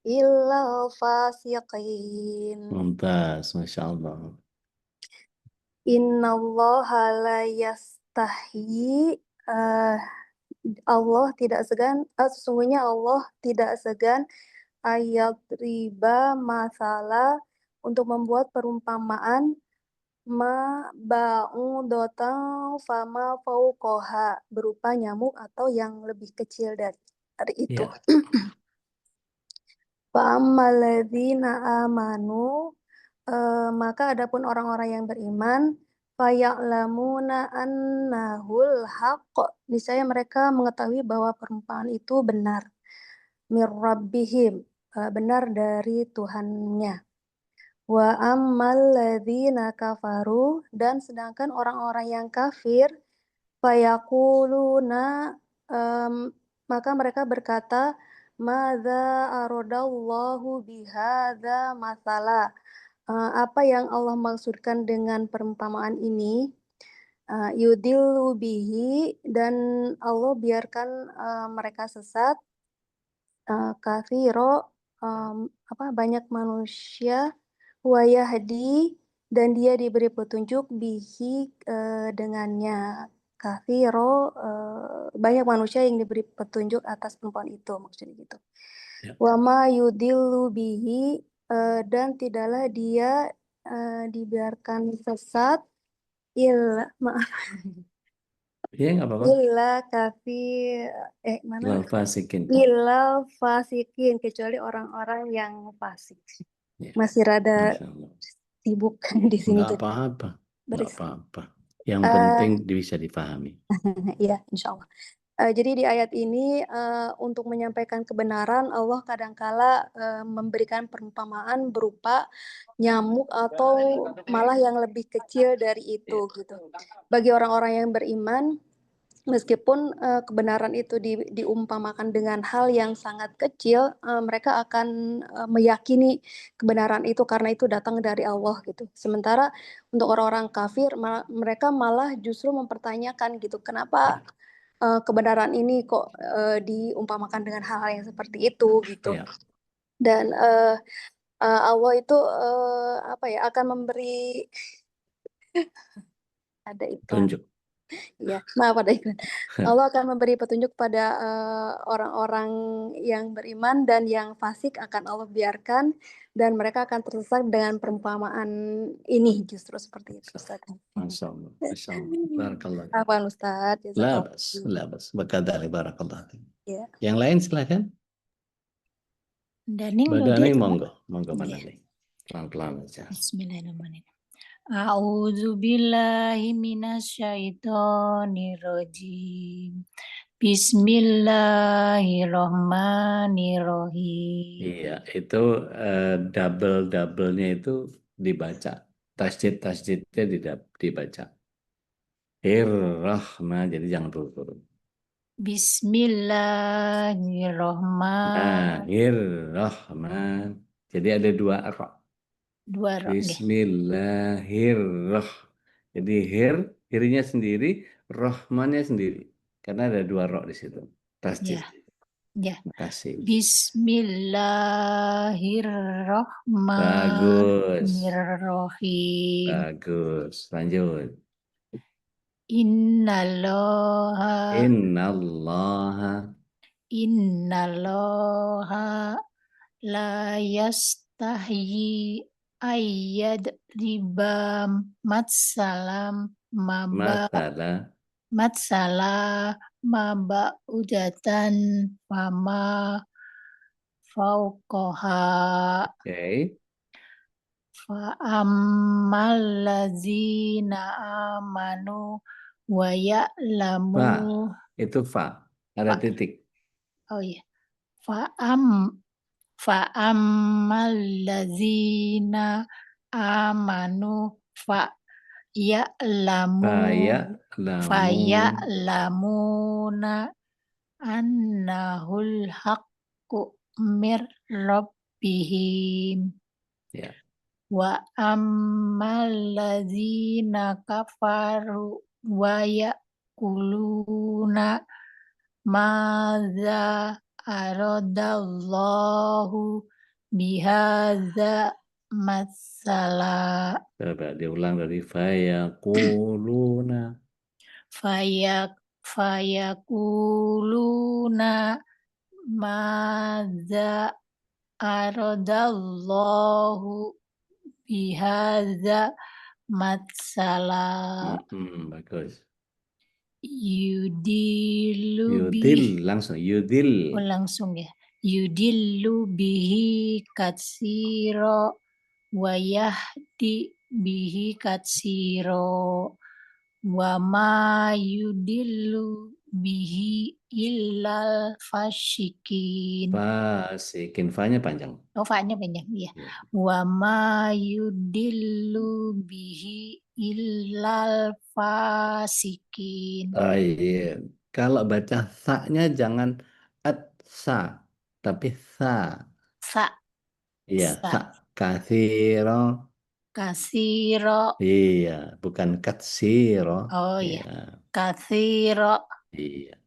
illa fasiqin. Mumtaz, Masya Allah. Innallaha la yastahyi Allah tidak segan, sesungguhnya Allah tidak segan ayat riba masalah untuk membuat perumpamaan ma ba'udatan fama fauqaha berupa nyamuk atau yang lebih kecil dari itu. Ya. Fa'ammal ladzina amanu maka adapun orang-orang yang beriman faya'lamuna annahul haqq, niscaya mereka mengetahui bahwa perumpamaan itu benar, mir rabbihim, benar dari Tuhannya. Wa ammal ladzina kafaru, dan sedangkan orang-orang yang kafir fayaquluna maka mereka berkata madza aradallahu bihadza masala, apa yang Allah maksudkan dengan perumpamaan ini, yudillu bihi, dan Allah biarkan mereka sesat, katsiro, banyak manusia, wa yahdi, dan dia diberi petunjuk bihi, dengannya, katsiro, banyak manusia yang diberi petunjuk atas perumpamaan itu, maksudnya gitu. Ya. Wa ma yudillu bihi, dan tidaklah dia dibiarkan sesat illa Ya, nggak apa-apa. Ilal fasikin. Illa fasikin, kecuali orang-orang yang fasik. Ya. Masih rada Masya Allah. sibuk di sini Nggak tuh. apa-apa. Nggak Beres. apa-apa. Yang penting bisa dipahami. Iya, insya Allah. Jadi di ayat ini untuk menyampaikan kebenaran, Allah kadangkala memberikan perumpamaan berupa nyamuk atau malah yang lebih kecil dari itu gitu. Bagi orang-orang yang beriman, meskipun kebenaran itu diumpamakan dengan hal yang sangat kecil, mereka akan meyakini kebenaran itu karena itu datang dari Allah gitu. Sementara untuk orang-orang kafir, mereka malah justru mempertanyakan gitu, kenapa kebenaran ini kok diumpamakan dengan hal-hal yang seperti itu gitu. Ya. Dan Allah itu akan memberi ada iklan. Tunjuk. Ya, maaf ada iklan. Allah akan memberi petunjuk pada orang-orang yang beriman dan yang fasik akan Allah biarkan dan mereka akan tersesat dengan perumpamaan ini justru seperti itu Ustaz. Masya Allah, Masya Allah. Barakallah. Afwan Ustaz, jazakallah. Labas. Bakadali barakallah. Ya. Yang lain silakan. Daning Mbak lo Daning, dia monggo Iya. Mbak Daning. Pelan-pelan aja. Bismillahirrahmanirrahim. A'udzu billahi minasyaitonir rajim. Bismillahirrahmanirrahim. Iya, itu double-doublenya itu dibaca. Tasjid-tasjidnya dibaca. Rahman, jadi jangan turun-turun. Bismillahirrahmanirrahim. Rahman. Jadi ada dua ra. Dua roh. Jadi hirnya sendiri, rahmannya sendiri. Karena ada dua ra di situ. Tasjid. Ya. Terima kasih. Bismillahirrahmanirrahim. Bagus. Lanjut. Innallaha la yastahyi ayyad ribam matsalam matsala maba'udatan fama fauqaha. Okay. Fa'ammal ladzina amanu wa ya'lamu. Itu fa. Ada titik. Oh iya. Fa'ammal ladzina amanu faya'lamuna annahul haqqu mir rabbihim. Ya. Wa ammal ladzina kafaru wa yaquluna madza aradallahu bihadza matsala. Coba diulang dari fayaquluna. Fayaquluna madza aradallahu bihadza matsala. Bagus. Yudil langsung ya. Yudillu bihi katsira wa yahdi bihi katsira wa ma yudillu bihi illal fasikin. Fa-nya panjang. Oh, fa-nya panjang ya. Wa ma yudillu bihi illal fasikin. Oh iya. Kalau baca sa-nya jangan at-sa, tapi sa. Sa. Iya, sa. Katsiro. Iya, bukan katsiro. Oh iya. Katsiro. Iya.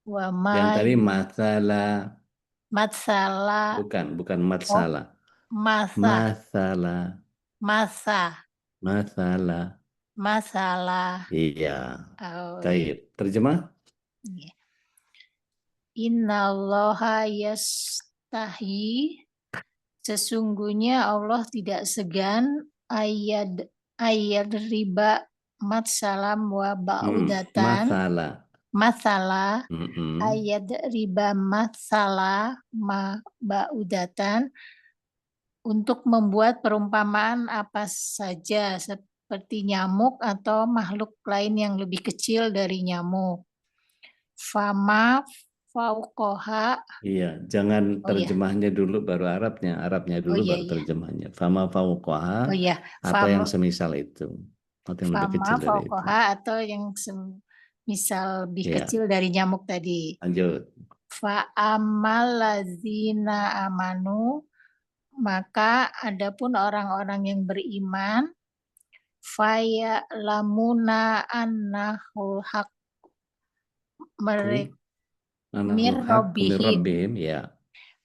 Wa Yang ma tadi masalah. Bukan masalah. Masalah. Iya. Baik. Terjemah? Iya. Innallaha yastahi, sesungguhnya Allah tidak segan ayat riba matsalam wa ba'udatan. Masalah ayat riba masalah ba'udatan untuk membuat perumpamaan apa saja seperti nyamuk atau makhluk lain yang lebih kecil dari nyamuk. Fama fauqoha. Iya, jangan terjemahnya dulu baru Arabnya. Arabnya dulu baru terjemahnya. Fama fauqoha atau yang semisal itu. Atau yang lebih kecil dari itu. Atau yang misal lebih kecil dari nyamuk tadi. Lanjut. Fa'amal lazina amanu, maka adapun orang-orang yang beriman, faya'lamuna annahul haq,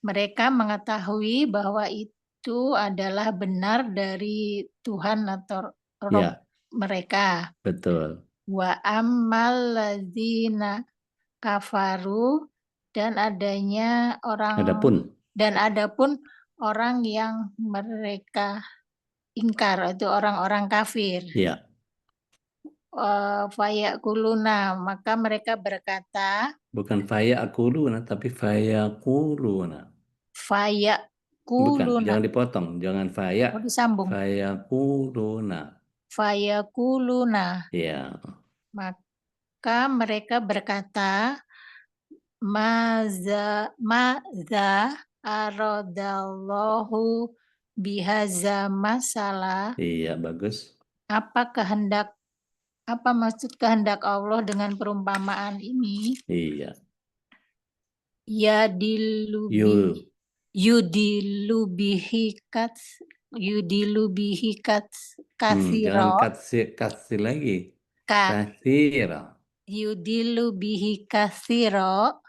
mereka mengetahui bahwa itu adalah benar dari Tuhan atau Rob mereka. Betul. Wa ammal ladzina kafaru, dan adapun orang yang mereka ingkar, itu orang-orang kafir. Ya. Fayakuluna, maka mereka berkata, Bukan fayakuluna, tapi fayakuluna. Bukan, fayakuluna, jangan dipotong, jangan disambung. fayakuluna. Fayakuluna, Ya. maka mereka berkata, maza aradallahu bihaza masalah. Iya, bagus. Apa maksud kehendak Allah dengan perumpamaan ini? Iya. Yudilubihi Jangan katsiro. kasih lagi. Katsira. Yudilubihi katsiro.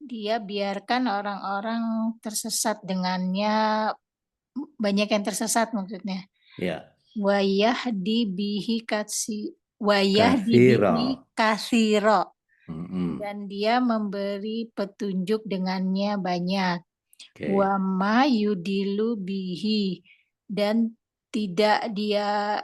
Dia biarkan orang-orang tersesat dengannya, banyak yang tersesat maksudnya. Ya. Wayahdi bihi katsiro. Dan dia memberi petunjuk dengannya banyak. Wa ma yudilu bihi, dan tidak dia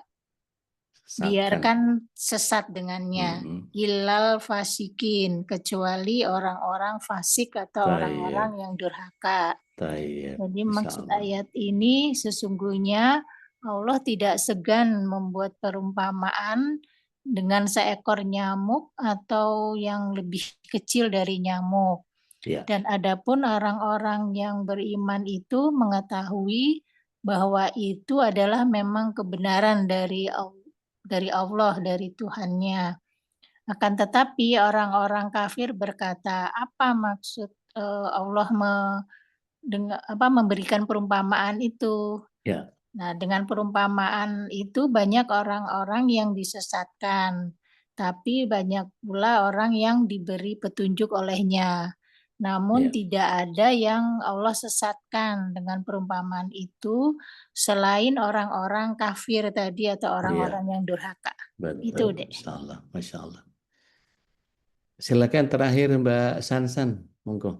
biarkan sesat dengannya. Ilal fasikin, kecuali orang-orang fasik atau orang-orang yang durhaka. Jadi maksud ayat ini sesungguhnya Allah tidak segan membuat perumpamaan dengan seekor nyamuk atau yang lebih kecil dari nyamuk. Dan adapun orang-orang yang beriman itu mengetahui bahwa itu adalah memang kebenaran dari Allah, dari Tuhannya. Akan tetapi orang-orang kafir berkata, apa maksud Allah memberikan perumpamaan itu? Ya. Nah, dengan perumpamaan itu banyak orang-orang yang disesatkan, tapi banyak pula orang yang diberi petunjuk olehnya. Namun tidak ada yang Allah sesatkan dengan perumpamaan itu selain orang-orang kafir tadi atau orang-orang yang durhaka. Itu deh. Masya Allah. Silakan terakhir Mbak Sansan, monggo.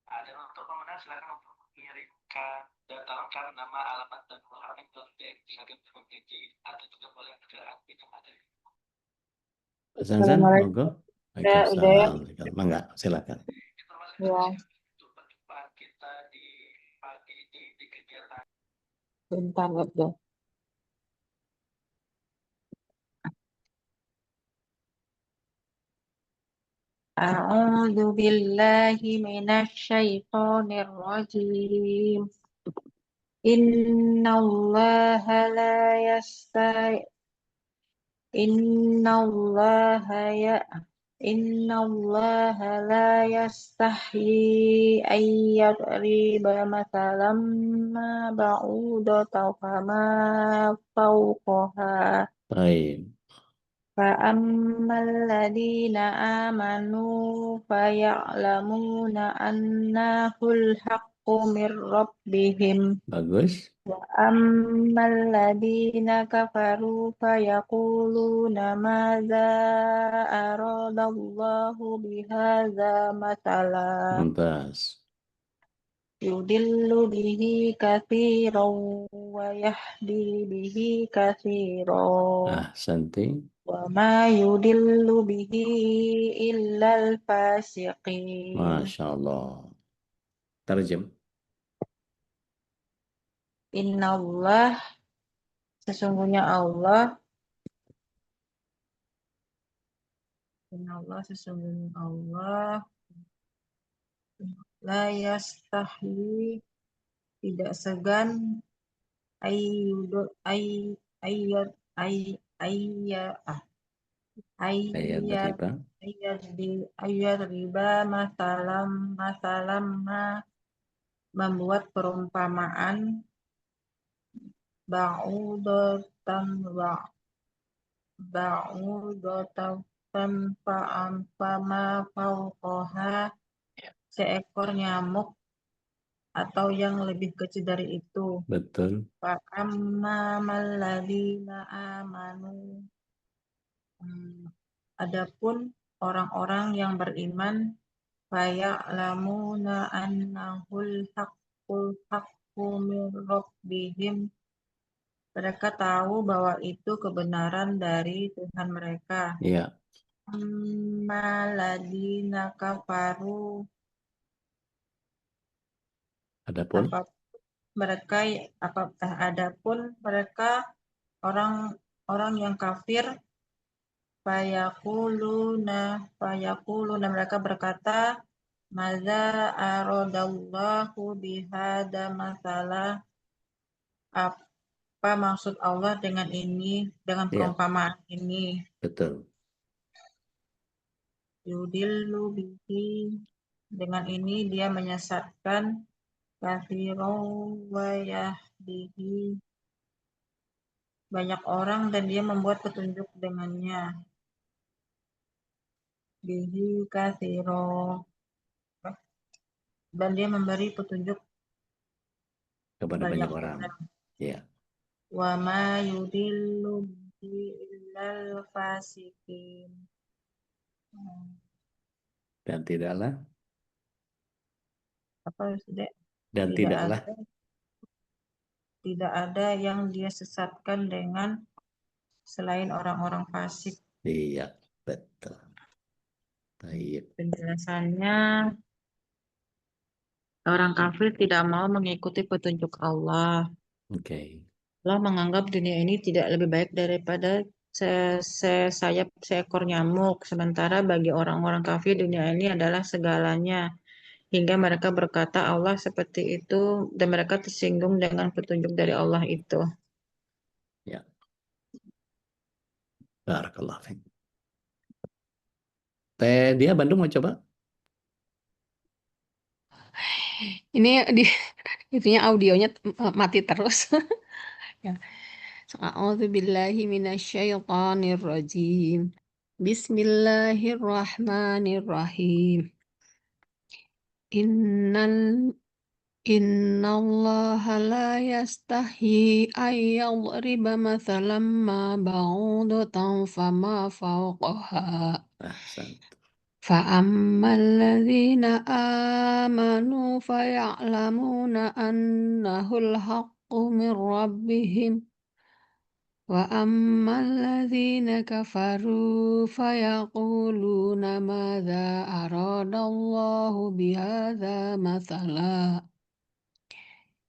Ada untuk pemenang silakan untuk mengirimkan data nama, alamat dan orang yang telah diagendakan atau juga boleh kendaraan pinjam materi. Mbak Sansan, monggo. Waalaikumsalam. Mangga, silakan. Ya. Kita di pagi ini di kegiatan. Bentar, udah. A'udzu billahi minasyaitonir rajim. Innallaha la yastai Innallaha la yastahyi ayyadriba mathalan ma ba'udatan fama fawqaha. Baik. فأما الذين آمنوا فيعلمون أنه الحق من ربهم. Bagus. وأما الذين كفروا فيقولون ماذا أراد الله بهذا مثلا. Mumtaz. يضل به كثيرا ويهدي به كثيرا. Ahsanti. وما يضل به إلا الفاسقين. Masya Allah. Terjem. Innallah, sesungguhnya Allah. Sesungguhnya Allah. La yastahyi, tidak segan. Ayat riba masalam membuat perumpamaan ba'udatan fama fawqaha, seekor nyamuk atau yang lebih kecil dari itu. Betul. Fa'amma malladzina amanu, Adapun orang-orang yang beriman faya'lamuna annahul haqqu min rabbihim, mereka tahu bahwa itu kebenaran dari Tuhan mereka. Ya. Maladina kafaru, Adapun adapun mereka orang yang kafir, fayaquluna mereka berkata, maza aradallahu bihada masalah, apa maksud Allah dengan ini, dengan perumpamaan ini. Betul. Yudillu bihi, dengan ini dia menyesatkan, katsirun wa yahdihi, banyak orang, dan dia membuat petunjuk dengannya. Bihi katsirun, dan dia memberi petunjuk kepada banyak orang. Ya. Wa ma yudillu bihi illal fasiqin, Dan tidaklah tidak ada yang dia sesatkan dengan selain orang-orang fasik. Iya, betul. Baik. Penjelasannya, orang kafir tidak mau mengikuti petunjuk Allah. Oke. Allah menganggap dunia ini tidak lebih baik daripada sayap seekor nyamuk. Sementara bagi orang-orang kafir dunia ini adalah segalanya. Hingga mereka berkata Allah seperti itu, dan mereka tersinggung dengan petunjuk dari Allah itu. Ya. Barakallah. Teh dia Bandung mau coba? Ini itunya audionya mati terus. Ya. A'udzubillahi minasyaitonirrajim. Bismillahirrahmanirrahim. Innallaha la yastahi ayyadriba mathalan ma ba'udatan fama fawqaha. فأما الذين آمنوا فيعلمون أنه الحق من ربهم وأما الذين كفروا فيقولون ماذا أراد الله بهذا مثلا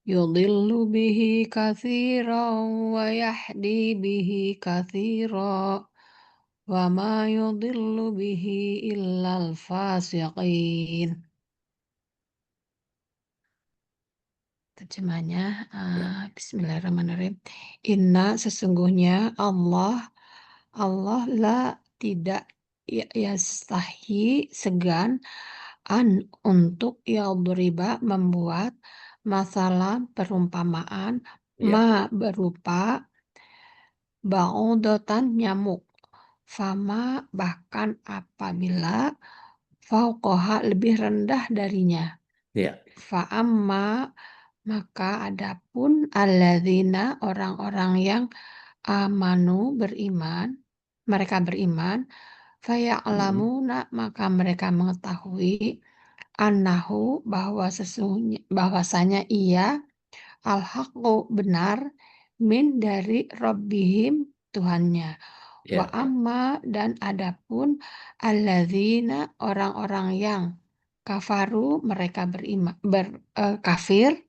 يضل به كثيرا ويهدي به كثيرا وما يضل به إلا الفاسقين. Terjemahnya, Bismillahirrahmanirrahim. Inna, sesungguhnya Allah la tidak yastahi, segan, untuk yadriba, membuat, masalah, perumpamaan, ma, berupa, ba'udatan, nyamuk, fama, bahkan apabila, fauqoha, lebih rendah darinya. Fa'amma, maka adapun alladzina, orang-orang yang amanu, beriman, mereka beriman, faya'lamuna, maka mereka mengetahui, annahu, bahwasanya ia, al-haqqu, benar, min, dari rabbihim, Tuhannya. Wa amma, dan adapun alladzina, orang-orang yang kafaru, mereka kafir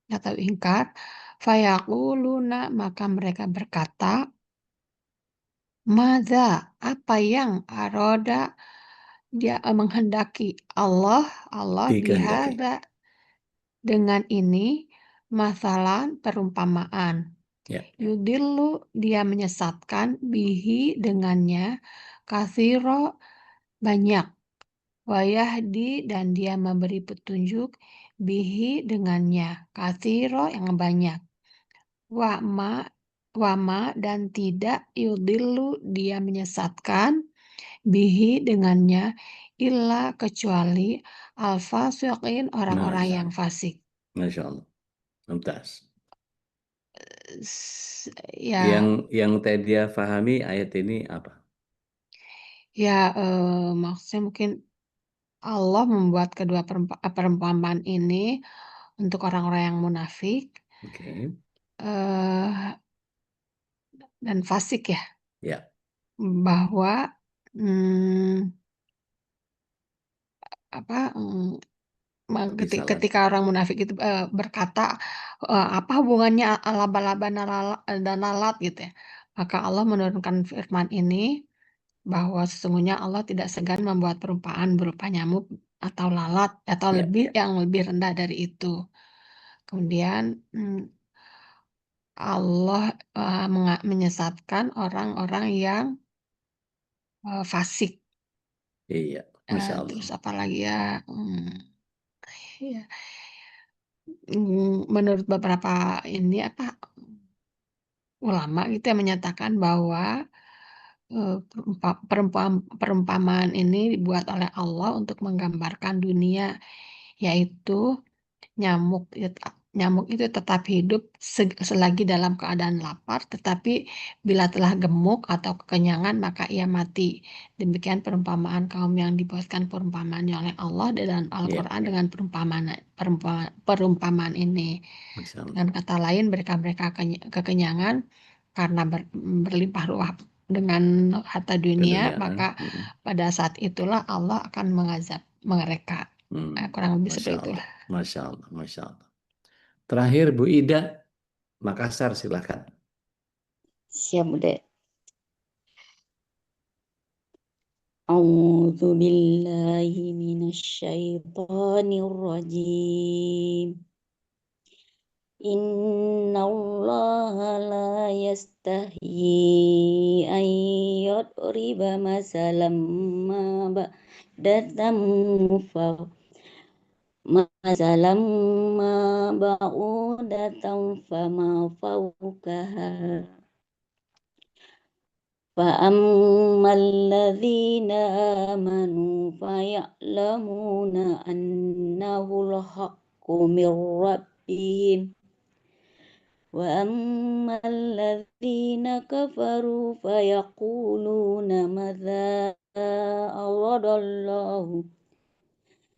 atau ingkar, fayaquluna, maka mereka berkata, madza, apa yang aroda, dia menghendaki Allah bihadza, dengan ini, masalah, perumpamaan. Yudillu, dia menyesatkan, bihi, dengannya, katsiro, banyak, wayahdi, dan dia memberi petunjuk, bihi, dengannya, katsiro, yang banyak, wama, dan tidak, yudillu, dia menyesatkan, bihi, dengannya, illa, kecuali, al-fasiqin, orang-orang yang fasik. Masya Allah. Mumtaz. Ya. Yang Tedia fahami ayat ini apa? Ya, maksudnya mungkin Allah membuat kedua perumpamaan ini untuk orang-orang yang munafik Oke. Dan fasik ya, Ya. bahwa ketika orang munafik itu berkata, apa hubungannya laba-laba dan lalat gitu ya. Maka Allah menurunkan firman ini bahwa sesungguhnya Allah tidak segan membuat perumpamaan berupa nyamuk atau lalat atau yang lebih rendah dari itu. Kemudian Allah menyesatkan orang-orang yang fasik. Iya, Masya Allah. Terus apa lagi ya? Ya. Menurut beberapa ulama gitu yang menyatakan bahwa perumpamaan ini dibuat oleh Allah untuk menggambarkan dunia, yaitu nyamuk itu tetap hidup selagi dalam keadaan lapar, tetapi bila telah gemuk atau kekenyangan maka ia mati. Demikian perumpamaan kaum yang dibuatkan perumpamaannya oleh Allah dan Al-Quran dengan perumpamaan ini. Dengan kata lain, mereka kekenyangan karena berlimpah ruah dengan harta dunia, maka pada saat itulah Allah akan mengazab mereka. Kurang lebih seperti itulah. Masya Allah, Masya Allah. Terakhir Bu Ida, Makassar silakan. Siap, Bude. A'udzu billahi minasyaitonir rajim. Innallaha la yastahyi an yadriba masalam ma ba'datam masalam ma ba'udatan fama fawqaha فأما الذين آمنوا فيعلمون أنه الحق من ربهم وأما الذين كفروا فيقولون ماذا أراد الله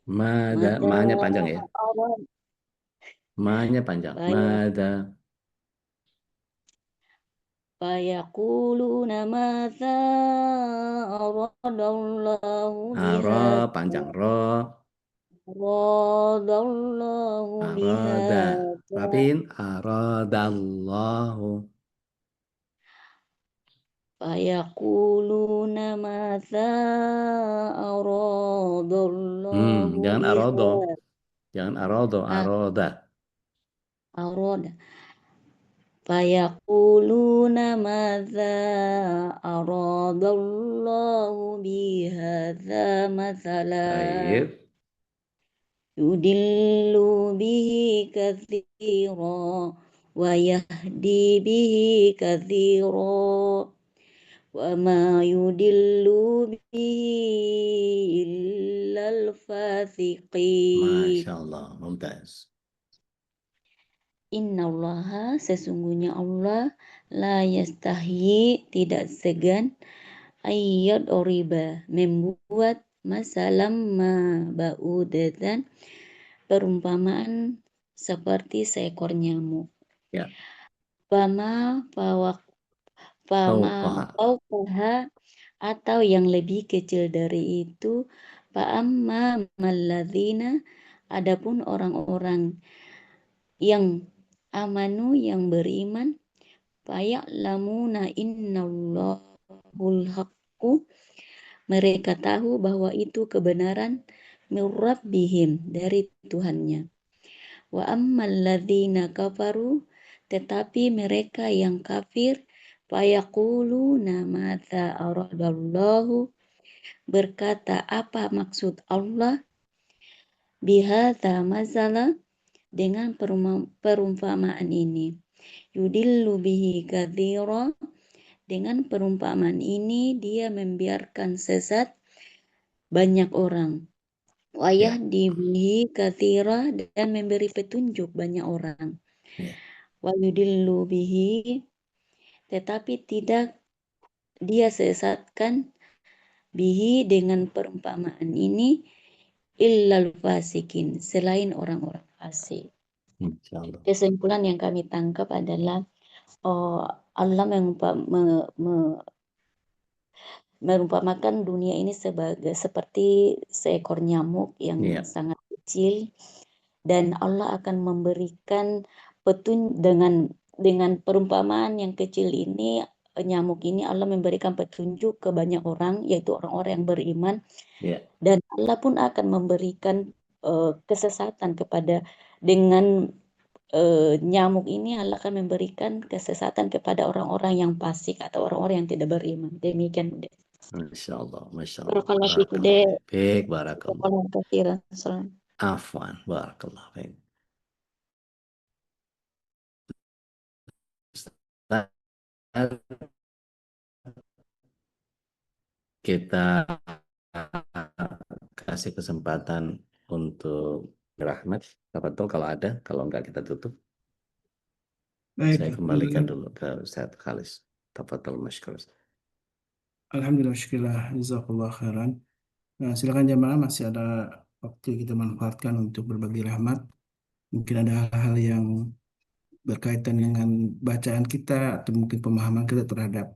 Ma-nya panjang ya? Ma-nya panjang. Mada. Fayaquluna madza aradallahu biha. Panjang ro. Aradallahu biha. Rapin. Aradallahu. Fayaquluna madza aradallahu Jangan biha. arado. Jangan arado. Arada. Arada. Fayaquluna madza aradallahu bihadza mathalan yudillu bihi katsira wa yahdi bihi katsira wa ma yudillu bihi illal fasiqin. Masya Allah, mumtaz. Innallaha, sesungguhnya Allah, la yastahyi, tidak segan, ayyad oriba, membuat masalam ma ba'udatan, perumpamaan seperti seekor nyamuk. Ya. Fama fawqaha, atau yang lebih kecil dari itu, fa'amma malladzina, adapun orang-orang yang amanu, yang beriman, faya'lamuna innallahul haqqu, mereka tahu bahwa itu kebenaran, min rabbihim, dari Tuhannya. Wa ammal ladzina kafaru, tetapi mereka yang kafir, fayaquluna madza aradallahu, berkata apa maksud Allah, bihadza masalah, dengan perumpamaan ini. Yudillu bihi katsira, dengan perumpamaan ini dia membiarkan sesat banyak orang. Wa yahdi bihi katsira, dan memberi petunjuk banyak orang. Wa yudillu bihi, tetapi tidak dia sesatkan bihi dengan perumpamaan ini illal fasikin, selain orang-orang fasik. Kesimpulan yang kami tangkap adalah Allah merumpamakan dunia ini seperti seekor nyamuk yang sangat kecil, dan Allah akan memberikan dengan perumpamaan yang kecil ini, nyamuk ini Allah memberikan petunjuk ke banyak orang, yaitu orang-orang yang beriman, dan Allah pun akan memberikan kesesatan dengan nyamuk ini Allah akan memberikan kesesatan kepada orang-orang yang fasik atau orang-orang yang tidak beriman. Demikian. Masya Allah, Masya Allah. Barakallahu fiik, Baik, barakallah. Barakallahu katsiran. Salam. Afwan, barakallah. Baik. Kita kasih kesempatan untuk Rahmat. Tafadhol kalau ada, kalau enggak kita tutup. Baik, Saya kembalikan dulu ke Ustaz Khalis. Tafadhol masykur. Alhamdulillah, syukurlah, jazakallah khairan. Nah, silakan jamaah, masih ada waktu kita manfaatkan untuk berbagi rahmat. Mungkin ada hal-hal yang berkaitan dengan bacaan kita atau mungkin pemahaman kita terhadap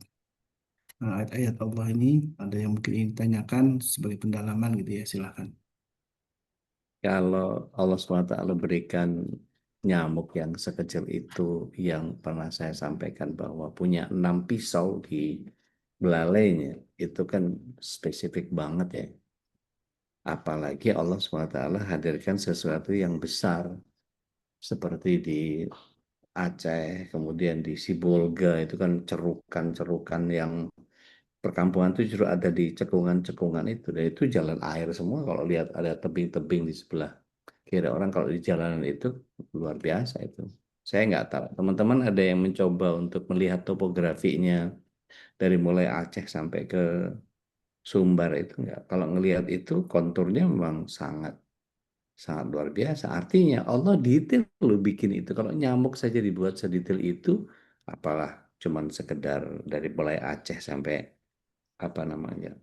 ayat-ayat Allah ini. Ada yang mungkin ingin ditanyakan sebagai pendalaman gitu ya, silakan. Kalau Allah SWT berikan nyamuk yang sekecil itu, yang pernah saya sampaikan bahwa punya 6 pisau di belalainya, itu kan spesifik banget ya. Apalagi Allah SWT hadirkan sesuatu yang besar, seperti di Aceh, kemudian di Sibolga, itu kan cerukan-cerukan yang perkampungan itu justru ada di cekungan-cekungan itu, dan itu jalan air semua. Kalau lihat ada tebing-tebing di sebelah kiri orang, kalau di jalanan itu luar biasa itu. Saya nggak tahu, teman-teman ada yang mencoba untuk melihat topografinya dari mulai Aceh sampai ke Sumbar itu nggak? Kalau ngelihat itu konturnya memang sangat luar biasa. Artinya Allah detail loh bikin itu. Kalau nyamuk saja dibuat sedetail itu, apalah cuman sekedar dari mulai Aceh sampai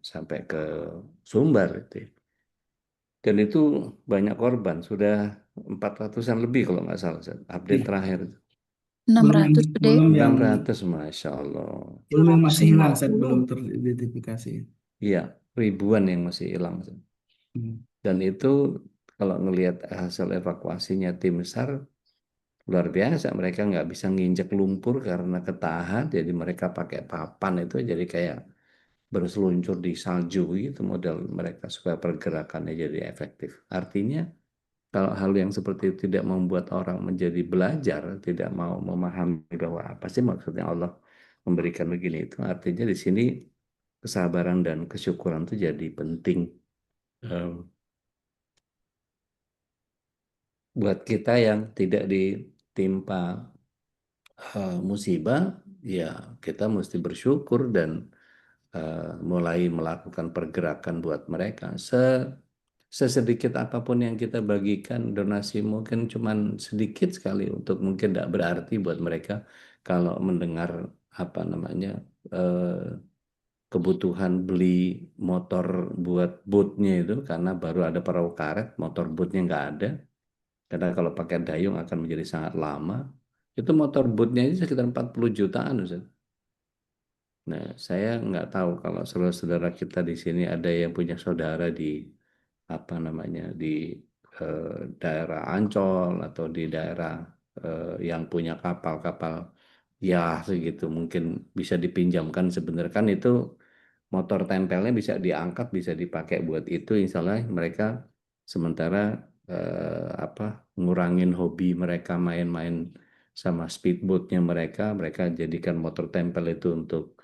sampai ke Sumbar itu. Dan itu banyak korban, sudah 400-an lebih kalau nggak salah, update terakhir. 600 belum yang 600, Masya Allah. belum yang masih hilang, belum teridentifikasi. Iya, ribuan yang masih hilang. Dan itu kalau ngelihat hasil evakuasinya tim SAR, luar biasa. Mereka nggak bisa nginjek lumpur karena ketahan, jadi mereka pakai papan itu, jadi kayak berseluncur di salju gitu model mereka, supaya pergerakannya jadi efektif. Artinya kalau hal yang seperti itu tidak membuat orang menjadi belajar, tidak mau memahami bahwa apa sih maksudnya Allah memberikan begini, itu artinya di sini kesabaran dan kesyukuran itu jadi penting buat kita yang tidak ditimpa musibah. Ya kita mesti bersyukur dan mulai melakukan pergerakan buat mereka. Sesedikit apapun yang kita bagikan, donasi mungkin cuman sedikit sekali, untuk mungkin tidak berarti buat mereka kalau mendengar kebutuhan beli motor buat bootnya itu, karena baru ada perahu karet, motor bootnya nggak ada, karena kalau pakai dayung akan menjadi sangat lama. Itu motor bootnya ini sekitar 40 jutaan, Ustaz. Nah, saya nggak tahu kalau saudara-saudara kita di sini ada yang punya saudara di di daerah Ancol atau di daerah yang punya kapal-kapal ya segitu, mungkin bisa dipinjamkan. Sebenarnya kan itu motor tempelnya bisa diangkat, bisa dipakai buat itu, insya Allah mereka sementara ngurangin hobi mereka main-main sama speedboatnya mereka jadikan motor tempel itu untuk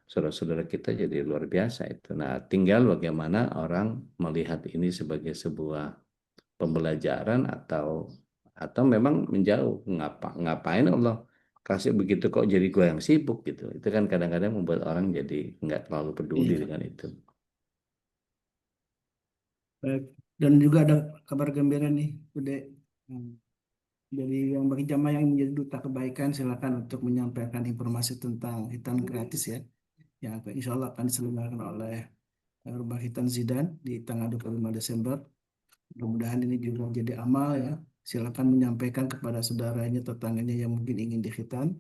saudara-saudara kita, jadi luar biasa itu. Nah, tinggal bagaimana orang melihat ini sebagai sebuah pembelajaran atau memang menjauh. Ngapain Allah kasih begitu kok jadi gue yang sibuk gitu. Itu kan kadang-kadang membuat orang jadi nggak terlalu peduli dengan itu. Baik. Dan juga ada kabar gembira nih, Bude. Dari yang bagi jamaah yang menjadi duta kebaikan, silakan untuk menyampaikan informasi tentang hitam gratis ya, yang insya Allah akan diselenggarakan oleh Rumah Khitan Zidan di tanggal 25 Desember. Mudah-mudahan ini juga jadi amal ya. Silakan menyampaikan kepada saudaranya, tetangganya yang mungkin ingin dikhitan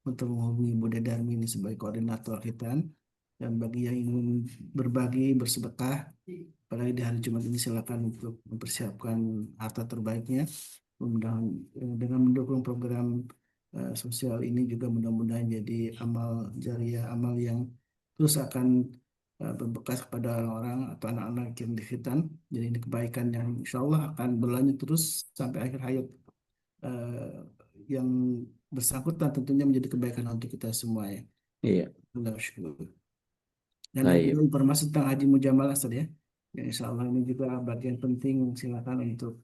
untuk menghubungi Bude Darmi ini sebagai koordinator khitan. Dan bagi yang ingin berbagi, bersedekah, apalagi di hari Jumat ini silakan untuk mempersiapkan harta terbaiknya. Mudah-mudahan dengan mendukung program sosial ini juga mudah-mudahan jadi amal jariah, amal yang terus akan berbekas kepada orang-orang atau anak-anak yang dikhitan. Jadi ini kebaikan yang insya Allah akan berlanjut terus sampai akhir hayat yang bersangkutan, tentunya menjadi kebaikan untuk kita semua ya. Iya. Alhamdulillah, syukur. Dan ada juga informasi tentang haji mujamalah ya. Ya, insya Allah ini juga bagian penting, silakan untuk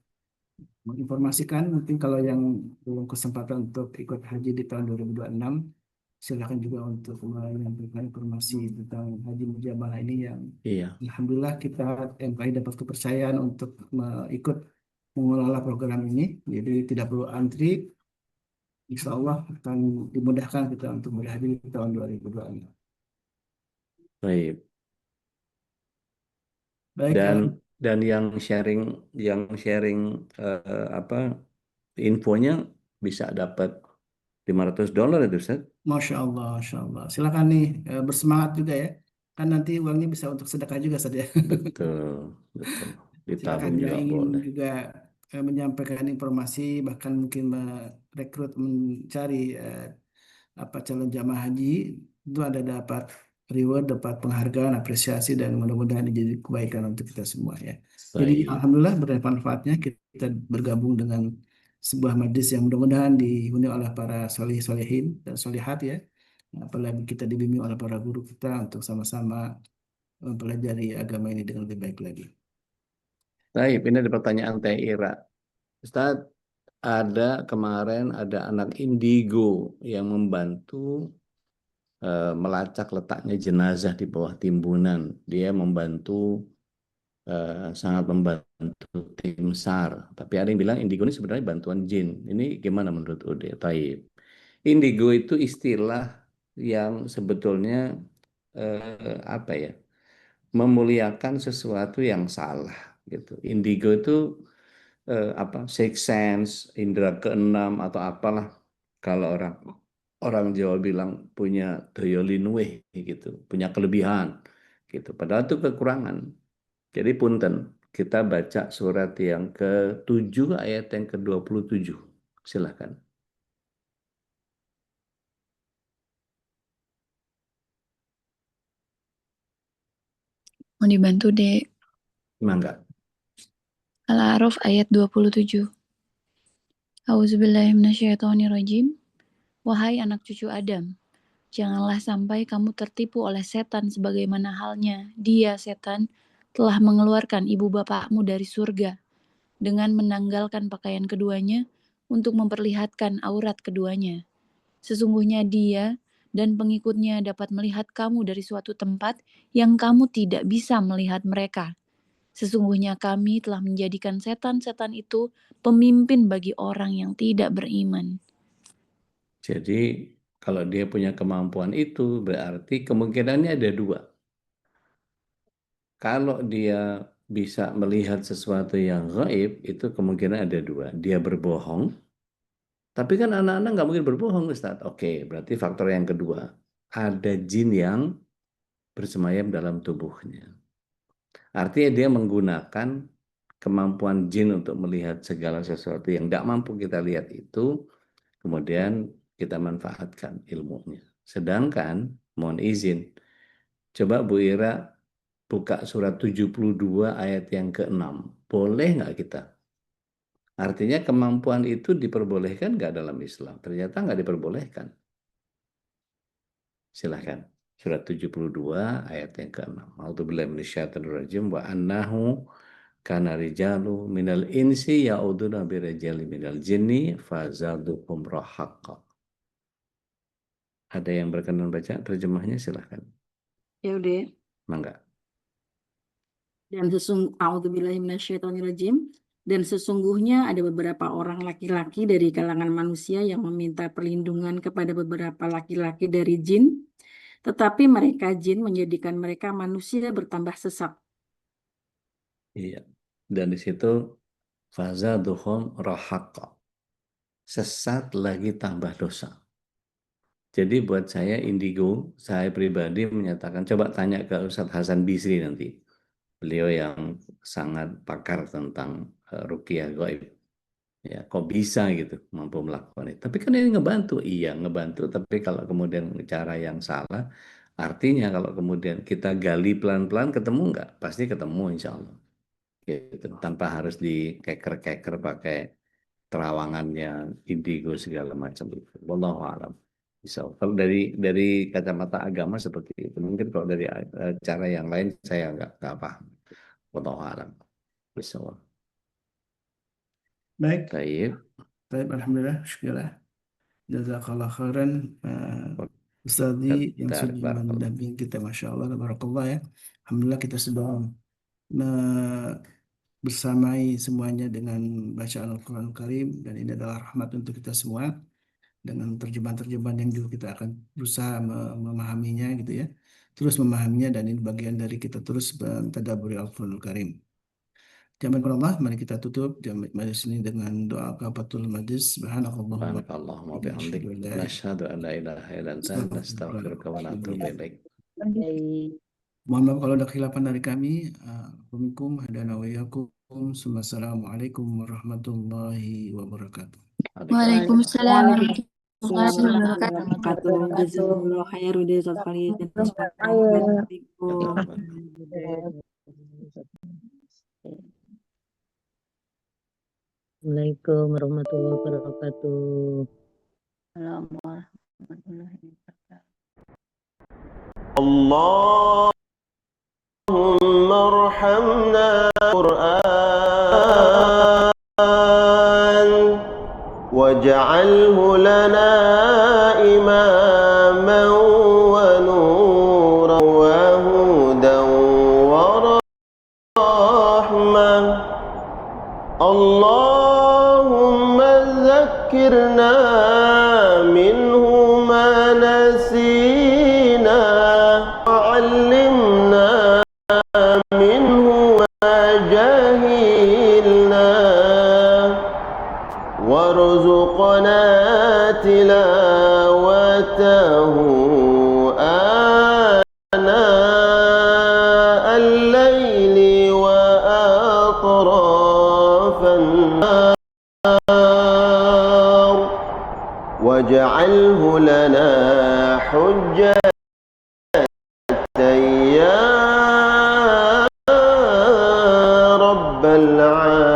menginformasikan. Mungkin kalau yang belum kesempatan untuk ikut haji di tahun 2026, silakan juga untuk menyampaikan informasi tentang haji mujamalah ini yang alhamdulillah kita MKI dapat kepercayaan untuk ikut mengelola program ini. Jadi tidak perlu antri. Insya Allah akan dimudahkan kita untuk berhaji di tahun 2026. Baik. Baik, Dan yang sharing infonya bisa dapat $500 itu Ustaz. Masya Allah, Masya Allah. Silakan nih bersemangat juga ya. Kan nanti uangnya bisa untuk sedekah juga saja. Betul. Silakan Ditabung yang juga ingin boleh. juga menyampaikan informasi, bahkan mungkin merekrut, mencari calon jamaah haji, itu ada dapat reward, dapat penghargaan, apresiasi, dan mudah-mudahan ini jadi kebaikan untuk kita semua ya. Jadi alhamdulillah bermanfaatnya kita bergabung dengan sebuah majlis yang mudah-mudahan dihuni oleh para solehin dan solehat ya. Apalagi kita dibimbing oleh para guru kita untuk sama-sama mempelajari agama ini dengan lebih baik lagi. Baik, ini ada pertanyaan Teh Ira. Ustaz, kemarin ada anak indigo yang membantu melacak letaknya jenazah di bawah timbunan. Dia sangat membantu tim SAR. Tapi ada yang bilang indigo ini sebenarnya bantuan jin. Ini gimana menurut Ude? Taib. Indigo itu istilah yang sebetulnya memuliakan sesuatu yang salah gitu. Indigo itu sixth sense, indera keenam atau apalah, kalau orang Jawa bilang punya daya linuwih gitu, punya kelebihan gitu. Padahal itu kekurangan. Jadi punten, kita baca surat yang ke-7 ayat yang ke-27. Silahkan. Mau dibantu, Dek. Mangga. Al-A'raf ayat 27. Auzubillahiminasyaitonirrajim. Wahai anak cucu Adam, janganlah sampai kamu tertipu oleh setan sebagaimana halnya dia, setan, telah mengeluarkan ibu bapakmu dari surga dengan menanggalkan pakaian keduanya untuk memperlihatkan aurat keduanya. Sesungguhnya dia dan pengikutnya dapat melihat kamu dari suatu tempat yang kamu tidak bisa melihat mereka. Sesungguhnya kami telah menjadikan setan-setan itu pemimpin bagi orang yang tidak beriman. Jadi kalau dia punya kemampuan itu berarti kemungkinannya ada dua. Kalau dia bisa melihat sesuatu yang gaib, itu kemungkinan ada dua. Dia berbohong, tapi kan anak-anak nggak mungkin berbohong, Ustaz. Oke, berarti faktor yang kedua, ada jin yang bersemayam dalam tubuhnya. Artinya dia menggunakan kemampuan jin untuk melihat segala sesuatu yang tidak mampu kita lihat itu, kemudian kita manfaatkan ilmunya. Sedangkan, mohon izin, coba Bu Ira buka surat 72 ayat yang ke-6. Boleh nggak kita? Artinya kemampuan itu diperbolehkan nggak dalam Islam? Ternyata nggak diperbolehkan. Silahkan. Surat 72 ayat yang ke-6. A'udzubillahi minasyaitonirrajim wa annahu kana rijalu minal insi ya'uduna birajali minal jinni fazaduhum rahaqqa. Ada yang berkenan baca terjemahnya, silahkan. Ya udah. Mangga. Dan sesungguhnya ada beberapa orang laki-laki dari kalangan manusia yang meminta perlindungan kepada beberapa laki-laki dari jin, tetapi mereka jin menjadikan mereka manusia bertambah sesat. Iya. Dan di situ fazaduhum rahaqa. Sesat lagi tambah dosa. Jadi buat saya indigo, saya pribadi menyatakan, coba tanya ke Ustadz Hasan Bisri nanti. Beliau yang sangat pakar tentang ruqyah gaib. Ya, kok bisa gitu mampu melakukan itu. Tapi kan ini ngebantu, iya ngebantu. Tapi kalau kemudian cara yang salah, artinya kalau kemudian kita gali pelan-pelan ketemu nggak? Pasti ketemu insya Allah. Gitu. Tanpa harus dikeker-keker pakai terawangannya indigo segala macam itu. Wallahu a'lam. Bisa. Kalau dari kacamata agama seperti itu. Mungkin kalau dari cara yang lain saya nggak paham. Wallahu a'lam. Bisa. Baik. Baik. Alhamdulillah. Syukurlah. Jazakallah khairan. Ustadzi yang sudah mendampingi kita, Masya Allah, barakallah ya. Alhamdulillah kita sudah bersamai semuanya dengan bacaan Al-Quran Karim, dan ini adalah rahmat untuk kita semua. Dengan terjemahan-terjemahan yang juga kita akan berusaha memahaminya gitu ya. Terus memahaminya, dan ini bagian dari kita terus mentadabburi Al-Quran Karim. Jazakumullah Allah, mari kita tutup majlis ini dengan doa kafaratul majlis. Subhanakallahumma bihamdik, nasyhadu an la ilaha illa anta, nastaghfiruka wa natubu ilaik. Mohon maaf kalau ada khilafan dari kami. Assalamualaikum warahmatullahi wabarakatuh. Waalaikumsalam warahmatullahi wabarakatuh. Jazakumullah khairan Ustaz Khalid. Assalamualaikum warahmatullahi wabarakatuh. Assalamualaikum warahmatullahi wabarakatuh. Allahumma arhamna Qur'an waj'alhu lana imaman wa nuran wa hudan wa rahmah. Allahumma zakkirna minhu ma nasina wa 'allimna minhu ma jahilna warzuqna tilawatahu ana al-laili wa waj'alhu lana hujjatan ya rabbal alamin.